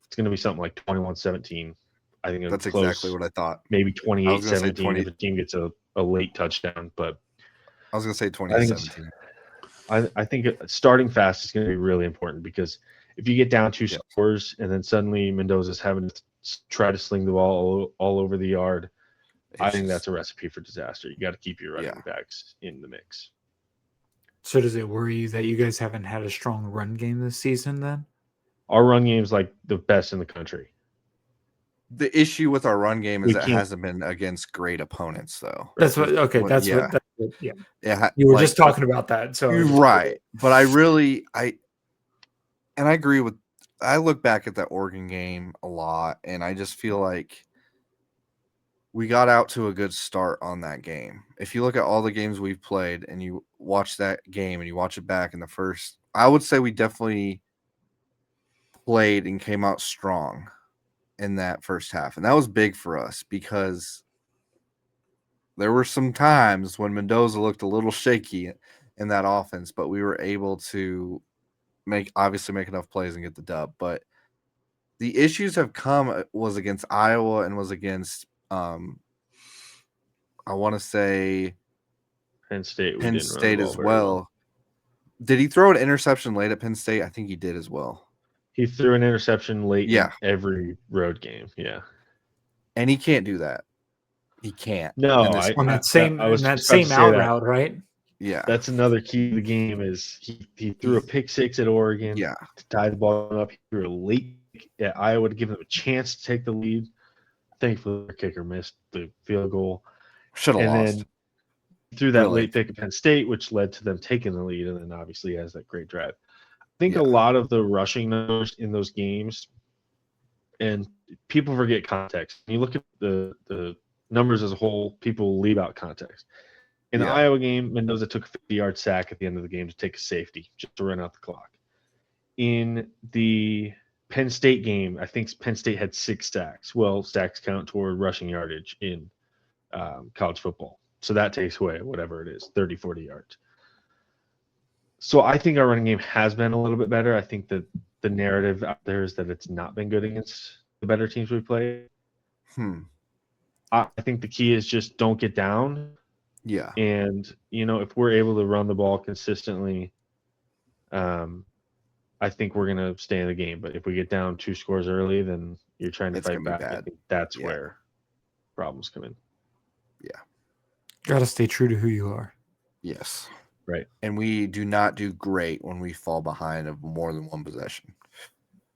It's going to be something like 21-17. I think that's exactly what I thought. Maybe 28-17 if a team gets a late touchdown. But I was going to say 20-17. I think starting fast is going to be really important, because if you get down 2 scores and then suddenly Mendoza's having to try to sling the ball all over the yard, I think that's a recipe for disaster. You got to keep your running backs in the mix. So does it worry you that you guys haven't had a strong run game this season then? Our run game is like the best in the country. The issue with our run game is it hasn't been against great opponents, though. That's what. Okay, that's what. Yeah, you were just talking about that. So right, but I agree with. I look back at that Oregon game a lot, and I just feel like we got out to a good start on that game. If you look at all the games we've played, and you watch that game, and you watch it back in the first, I would say we definitely played and came out strong in that first half. And that was big for us, because there were some times when Mendoza looked a little shaky in that offense, but we were able to make enough plays and get the dub. But the issues have come was against Iowa and was against I want to say Penn State as well. Did he throw an interception late at Penn State? I think he did as well. He threw an interception late in every road game. Yeah. And he can't do that. He can't. No, on that same out route, right? Yeah. That's another key to the game is he threw a pick six at Oregon to tie the ball up. He threw a late at Iowa to give them a chance to take the lead. Thankfully, the kicker missed the field goal. Should have lost. Then threw that late pick at Penn State, which led to them taking the lead, and then obviously has that great drive. I think a lot of the rushing numbers in those games, and people forget context. When you look at the numbers as a whole, people leave out context. In the Iowa game, Mendoza took a 50-yard sack at the end of the game to take a safety, just to run out the clock. In the Penn State game, I think Penn State had 6 sacks. Well, sacks count toward rushing yardage in college football. So that takes away whatever it is, 30, 40 yards. So I think our running game has been a little bit better. I think that the narrative out there is that it's not been good against the better teams we played. I think the key is just don't get down. Yeah. And, if we're able to run the ball consistently, I think we're going to stay in the game. But if we get down 2 scores early, then you're trying to fight back. I think that's where problems come in. Yeah. Got to stay true to who you are. Yes. Right. And we do not do great when we fall behind of more than one possession.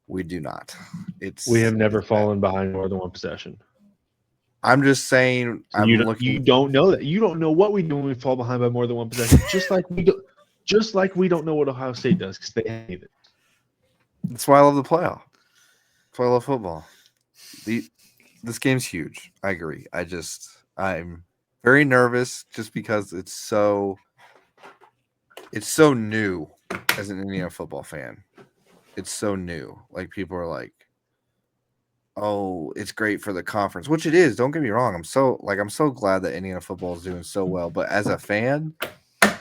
We do not. We have never fallen behind more than one possession. I'm just saying. You don't know that. You don't know what we do when we fall behind by more than one possession. Just like we don't know what Ohio State does because they hate it. That's why I love the playoff. That's why I love football. This game's huge. I agree. I'm very nervous just because it's so new as an Indiana football fan. It's so new. Like, people are like, oh, it's great for the conference, which it is. Don't get me wrong. I'm so glad that Indiana football is doing so well. But as a fan, and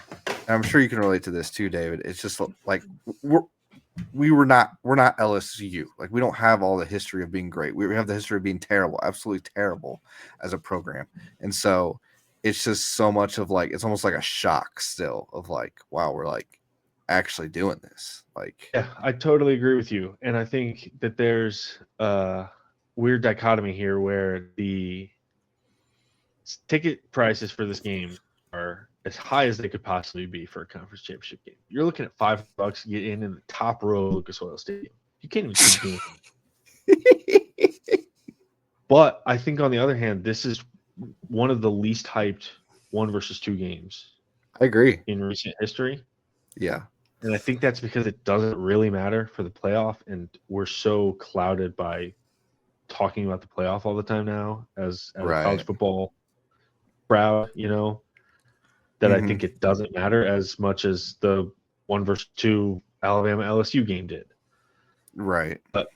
I'm sure you can relate to this too, David. It's just like we're not LSU. Like, we don't have all the history of being great. We have the history of being terrible, absolutely terrible as a program. And so it's just so much of like, it's almost like a shock still of like, wow, we're like actually doing this. Like, yeah, I totally agree with you. And I think that there's a weird dichotomy here where the ticket prices for this game are as high as they could possibly be for a conference championship game. You're looking at $5 to get in the top row of Lucas Oil Stadium. You can't even see the game. But I think on the other hand, this is one of the least hyped 1 versus 2 games. I agree. In recent history. Yeah. And I think that's because it doesn't really matter for the playoff, and we're so clouded by talking about the playoff all the time now as a college football crowd, that I think it doesn't matter as much as the 1 versus 2 Alabama LSU game did. Right. But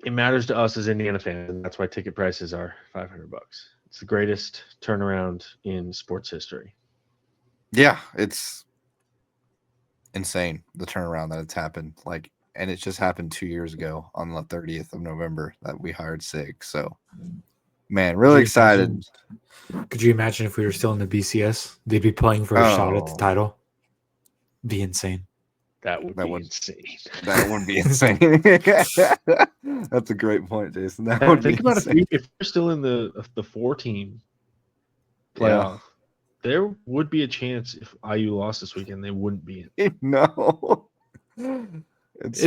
it matters to us as Indiana fans, and that's why ticket prices are $500. It's the greatest turnaround in sports history. Yeah, it's insane, the turnaround that it's happened. Like, and it just happened 2 years ago on the 30th of November that we hired SIG. So, man, really excited. Could you imagine if we were still in the BCS? They'd be playing for a shot at the title. Be insane. That would be insane. That would be insane. That's a great point, Jason. Think about if we're still in the 4-team playoff. Yeah. There would be a chance if IU lost this weekend, they wouldn't be in. No. Isn't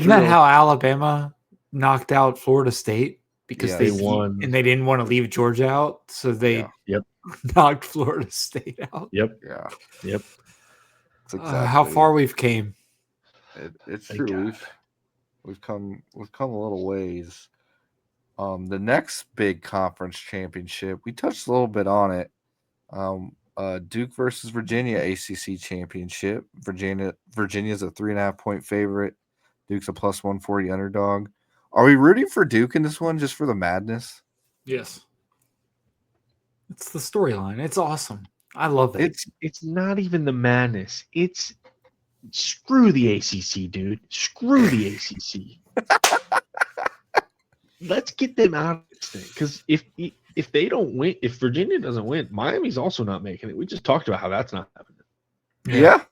that how Alabama knocked out Florida State? Because they won. And they didn't want to leave Georgia out, so they knocked Florida State out. Yep. Yeah. Yep. Exactly. How far we've came. It's true. We've come a little ways. The next big conference championship, we touched a little bit on it. Duke versus Virginia ACC championship. Virginia's a 3.5-point favorite. Duke's a plus 140 underdog. Are we rooting for Duke in this one just for the madness? Yes. It's the storyline. It's awesome. I love it. It's not even the madness. It's screw the ACC, dude. Screw the ACC. Let's get them out of this thing. Because if they don't win, if Virginia doesn't win, Miami's also not making it. We just talked about how that's not happening. Yeah.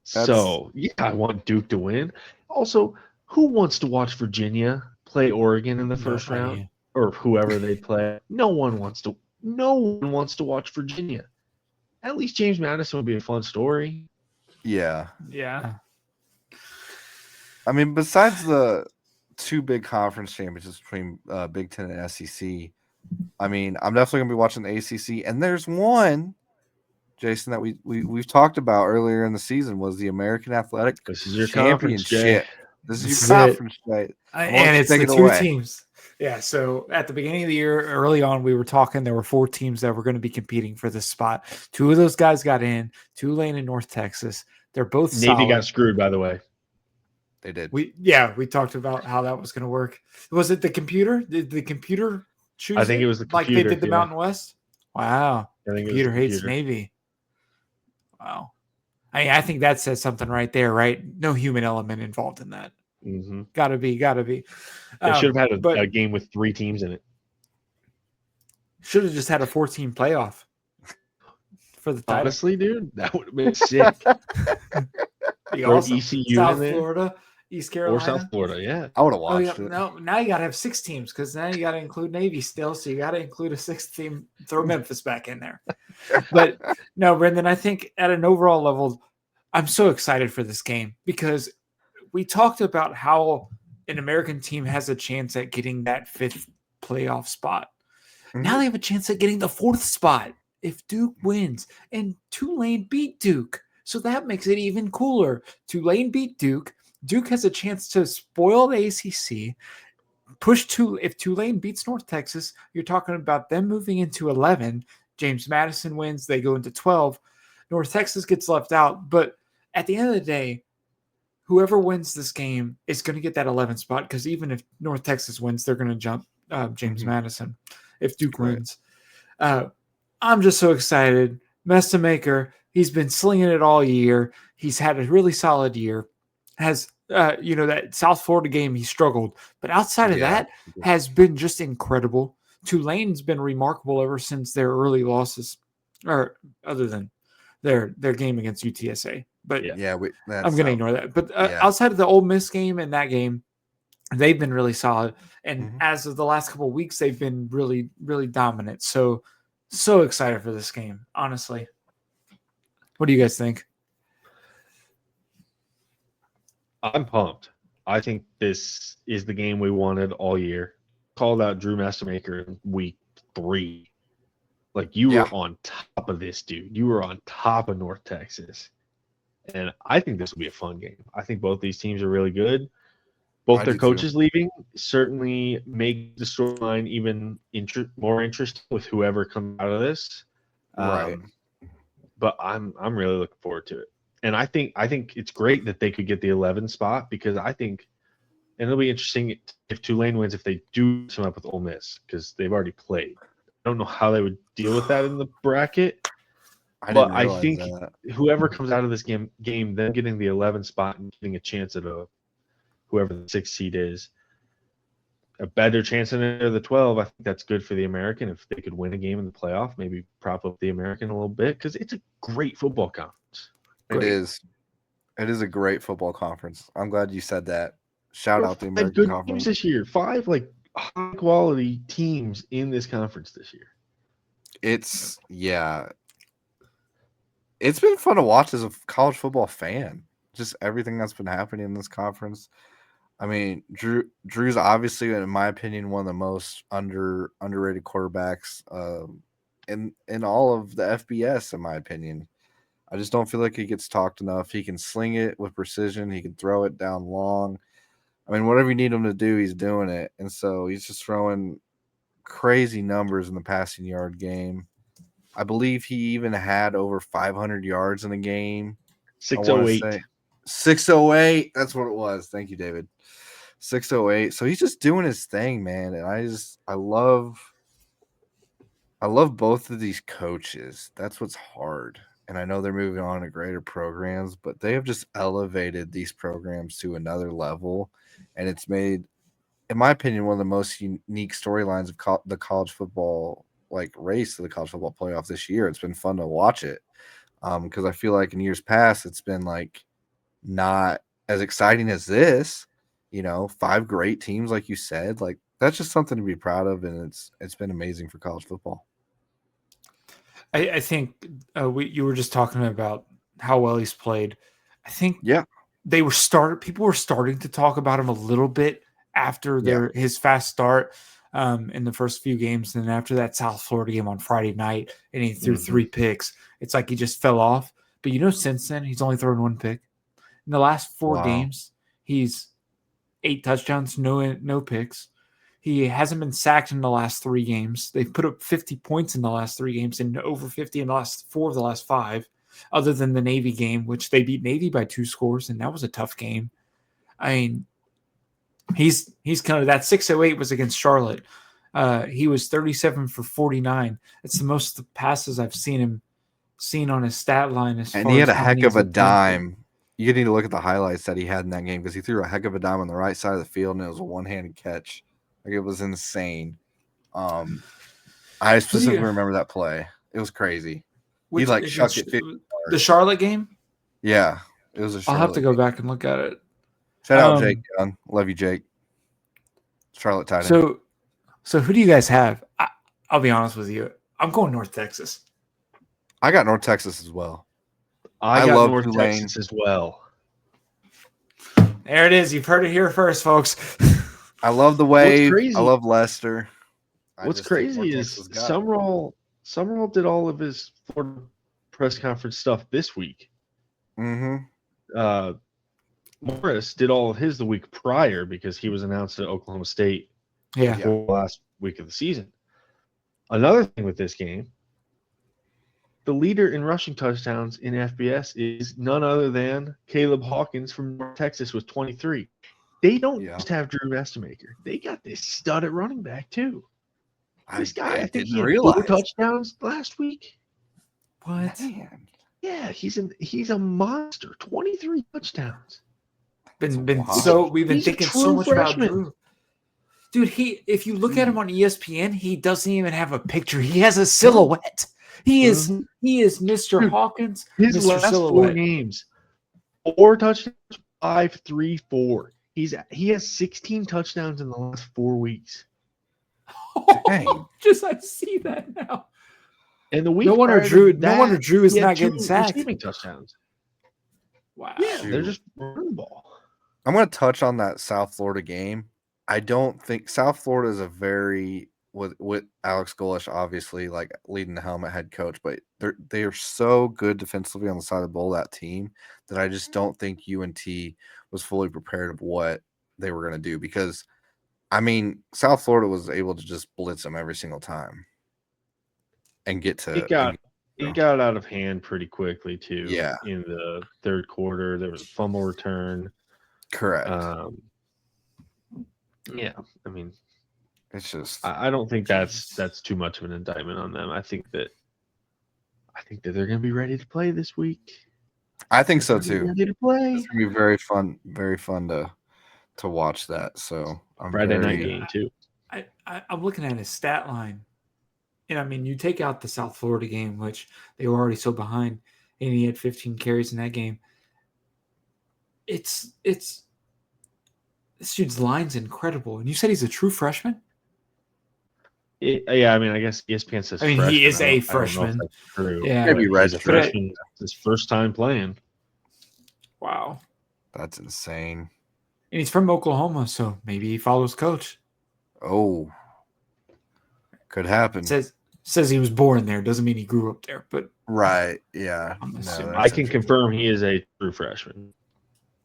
So, I want Duke to win. Also, who wants to watch Virginia play Oregon in the first round? Or whoever they play? No one wants to watch Virginia. At least James Madison would be a fun story. Yeah. Yeah. I mean, besides the 2 big conference championships between Big Ten and SEC, I mean, I'm definitely going to be watching the ACC. And there's one, Jason, that we've talked about earlier in the season was the American Athletic Championship. This is your conference, Jay. And it's the 2 teams. Yeah, so at the beginning of the year, early on, we were talking there were 4 teams that were going to be competing for this spot. 2 of those guys got in, Tulane and North Texas. They're both Navy got screwed, by the way. They did. We talked about how that was going to work. Was it the computer? Did the computer choose? I think it was the computer, like they did the Mountain West. Wow, I think computer hates Navy. Wow, I think that says something right there, right? No human element involved in that. Mm-hmm. Gotta be. They should have had a game with 3 teams in it. Should have just had a 14 playoff for the title. Honestly, dude, that would have been sick. Awesome. ECU South in there. Florida, East Carolina, or South Florida. Yeah, I would have watched it. No, now you got to have 6 teams because now you got to include Navy still, so you got to include a 6th team. Throw Memphis back in there. But no, Brendan, I think at an overall level, I'm so excited for this game because we talked about how an American team has a chance at getting that 5th playoff spot. Mm-hmm. Now they have a chance at getting the 4th spot if Duke wins, and Tulane beat Duke. So that makes it even cooler. Tulane beat Duke. Duke has a chance to spoil the ACC. If Tulane beats North Texas, you're talking about them moving into 11. James Madison wins. They go into 12. North Texas gets left out. But at the end of the day, whoever wins this game is going to get that 11th spot because even if North Texas wins, they're going to jump James Madison if Duke wins. I'm just so excited. Mestamaker, he's been slinging it all year. He's had a really solid year. Has that South Florida game he struggled, but outside of that has been just incredible. Tulane's been remarkable ever since their early losses, or other than their game against UTSA. But I'm going to ignore that. But outside of the Ole Miss game and that game, they've been really solid. And as of the last couple of weeks, they've been really, really dominant. So excited for this game, honestly. What do you guys think? I'm pumped. I think this is the game we wanted all year. Called out Drew Mestamaker in week 3. Like, you were on top of this, dude. You were on top of North Texas. And I think this will be a fun game. I think both these teams are really good. Both their coaches leaving certainly make the storyline even more interesting with whoever comes out of this. Right. But I'm really looking forward to it. And I think it's great that they could get the 11 spot because I think, and it'll be interesting if Tulane wins if they do come up with Ole Miss because they've already played. I don't know how they would deal with that in the bracket. But I think whoever comes out of this game, then getting the 11 spot and getting a chance at whoever the 6th seed is, a better chance than the 12. I think that's good for the American if they could win a game in the playoff, maybe prop up the American a little bit because it's a great football conference. It is. It is a great football conference. I'm glad you said that. Shout out the American Conference. Teams this year. 5 high quality teams in this conference this year. It's been fun to watch as a college football fan. Just everything that's been happening in this conference. I mean, Drew's obviously, in my opinion, one of the most underrated quarterbacks in all of the FBS, in my opinion. I just don't feel like he gets talked enough. He can sling it with precision. He can throw it down long. I mean, whatever you need him to do, he's doing it. And so he's just throwing crazy numbers in the passing yard game. I believe he even had over 500 yards in a game. 608. 608. That's what it was. Thank you, David. 608. So he's just doing his thing, man. And I love both of these coaches. That's what's hard. And I know they're moving on to greater programs, but they have just elevated these programs to another level. And it's made, in my opinion, one of the most unique storylines of the college football race to the college football playoff this year. It's been fun to watch it because I feel like in years past it's been not as exciting as this. 5 great teams, like you said. That's just something to be proud of, and it's been amazing for college football. I think you were just talking about how well he's played. I think people were starting to talk about him a little bit after his fast start in the first few games. And then after that South Florida game on Friday night, and he threw 3 picks, it's like he just fell off. But since then, he's only thrown 1 pick. In the last 4 games, he's 8 touchdowns, no picks. He hasn't been sacked in the last 3 games. They've put up 50 points in the last 3 games and over 50 in the last 4 of the last 5, other than the Navy game, which they beat Navy by 2 scores, and that was a tough game. I mean, he's kind of that 608 was against Charlotte. He was 37 for 49. It's the most passes I've seen on his stat line. And he had a heck of a dime. You need to look at the highlights that he had in that game because he threw a heck of a dime on the right side of the field, and it was a one-handed catch. Like, it was insane. I specifically remember that play. It was crazy. He shucked it 50 yards. The Charlotte game? Yeah, it was a Charlotte I'll have to go game. back and look at it. Shout out Jake Young. Love you, Jake. Charlotte tight end. So who do you guys have? I'll be honest with you. I'm going North Texas. I got North Texas as well. I got love North Tulane. Texas as well. There it is. You've heard it here first, folks. I love the Wave. crazy- I love Leicester. What's crazy is Summerall did all of his Florida press conference stuff this week. Mm-hmm. Morris did all of his the week prior because he was announced at Oklahoma State Yeah. before the last week of the season. Another thing with this game, the leader in rushing touchdowns in FBS is none other than Caleb Hawkins from North Texas with 23. They don't just have Drew Estemaker. They got this stud at running back too. This guy, I think he had 4 touchdowns last week. What? Man. Yeah, he's a monster. 23 touchdowns. We've been He's a thinking so true much freshman. about Drew. Dude, if you look at him on ESPN, he doesn't even have a picture. He has a silhouette. He is Mr. Dude, Hawkins. His Mr. last 4 Silhouette. games, 4 touchdowns, 5, 3, 4. He has 16 touchdowns in the last 4 weeks. Dang. I see that now. And the week No wonder prior to Drew that, is he had not 2 getting sacked. receiving touchdowns. Wow. Yeah, Shoot. they're just running the ball. I'm going to touch on that South Florida game. I don't think South Florida is a very with Alex Golish obviously like leading the helmet head coach, but they are so good defensively on the side of the ball, that team, that I just don't think UNT was fully prepared of what they were going to do because I mean South Florida was able to just blitz them every single time and get to It got out of hand pretty quickly too. Yeah. In the third quarter, there was a fumble return. Correct. Yeah, I mean, It's just I don't think that's too much of an indictment on them. I think that they're going to be ready to play this week. I think so too. Ready to play. It's gonna be very fun to watch that. So I'm Friday night game too. I'm looking at his stat line, and I mean, you take out the South Florida game, which they were already so behind, and he had 15 carries in that game. It's this dude's line's incredible, and you said he's a true freshman. Yeah, I mean, I guess ESPN says. I mean, freshman. he is a I don't know if freshman. that's true. Yeah. But Maybe he's a redshirt. freshman. It's his first time playing. Wow, That's insane. and he's from Oklahoma, so maybe he follows coach. Oh, could happen. Says he was born there. Doesn't mean he grew up there, but Right. Yeah. I'm No, assuming. that's I can interesting. confirm he is a true freshman.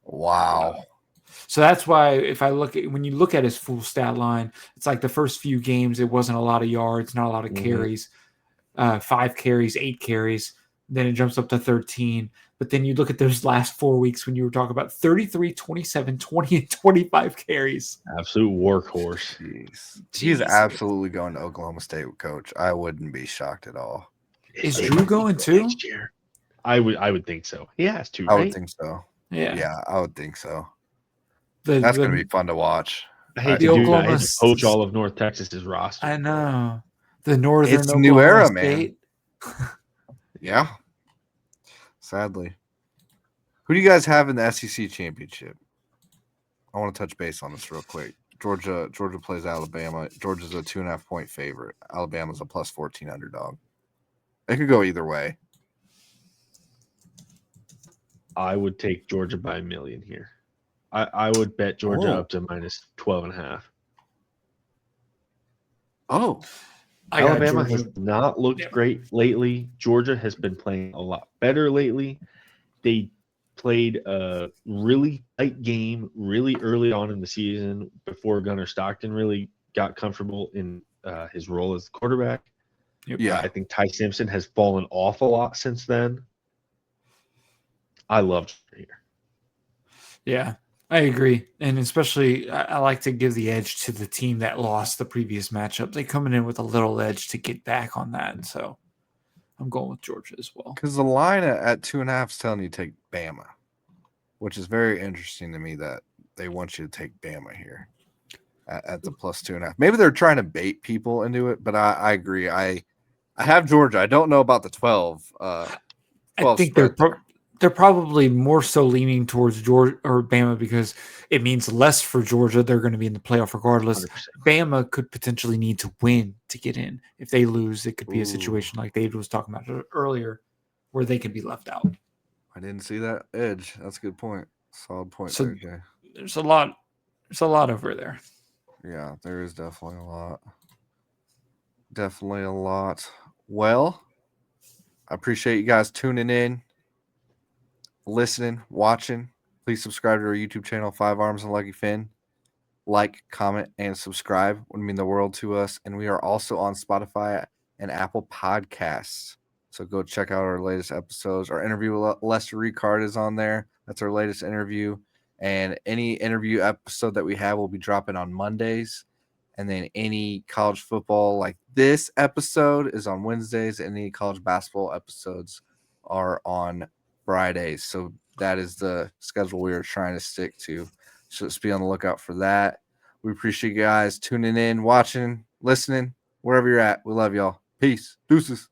Wow. so that's why if I look at when you look at his full stat line, it's like the first few games it wasn't a lot of yards, not a lot of carries, 5 carries, 8 carries. Then it jumps up to 13. But then you look at those last 4 weeks when you were talking about 33, 27, 20, and 25 carries. Absolute workhorse. Jeez. He's absolutely going to Oklahoma State with coach. I wouldn't be shocked at all. Is Drew going too? Next year. I would think so. He has to, I right? would think so. Yeah. Yeah, I would think so. The- That's the- going to be fun to watch. I hate The to do that. I Oklahoma hate to poach all of North Texas's roster. I know. The Northern It's a new Oklahoma era, man. State. Yeah. Sadly. Who do you guys have in the SEC championship? I want to touch base on this real quick. Georgia plays Alabama. Georgia's a 2.5-point favorite. Alabama's a +14 underdog. It could go either way. I would take Georgia by 1 million here. I would bet Georgia Oh. up to -12.5. Oh, I got Alabama Georgia. has not looked great lately. Georgia has been playing a lot better lately. They played a really tight game really early on in the season before Gunnar Stockton really got comfortable in his role as the quarterback. yeah. I think Ty Simpson has fallen off a lot since then. I love Georgia here. Yeah. I agree. And especially, I like to give the edge to the team that lost the previous matchup. They coming in with a little edge to get back on that. So I'm going with Georgia as well. Because the line at 2.5 is telling you to take Bama, which is very interesting to me that they want you to take Bama here at the plus 2.5. Maybe they're trying to bait people into it, but I agree. I have Georgia. I don't know about the 12. 12 I think they're probably more so leaning towards Georgia or Bama because it means less for Georgia. They're going to be in the playoff regardless. 100%. Bama could potentially need to win to get in. If they lose, it could be a situation like David was talking about earlier where they could be left out. I didn't see that edge. That's a good point. Solid point so there, Jay. There's a lot over there. Yeah, there is definitely a lot. Definitely a lot. Well, I appreciate you guys tuning in, listening, watching. Please subscribe to our YouTube channel, 5 Arms and Lucky Finn. Like, comment, and subscribe would mean the world to us. And we are also on Spotify and Apple Podcasts. So go check out our latest episodes. Our interview with Lester Ricard is on there. That's our latest interview. And any interview episode that we have will be dropping on Mondays. And then any college football like this episode is on Wednesdays. And any college basketball episodes are on Fridays. So that is the schedule we are trying to stick to. So just be on the lookout for that. We appreciate you guys tuning in, watching, listening, wherever you're at. We love y'all. Peace. Deuces.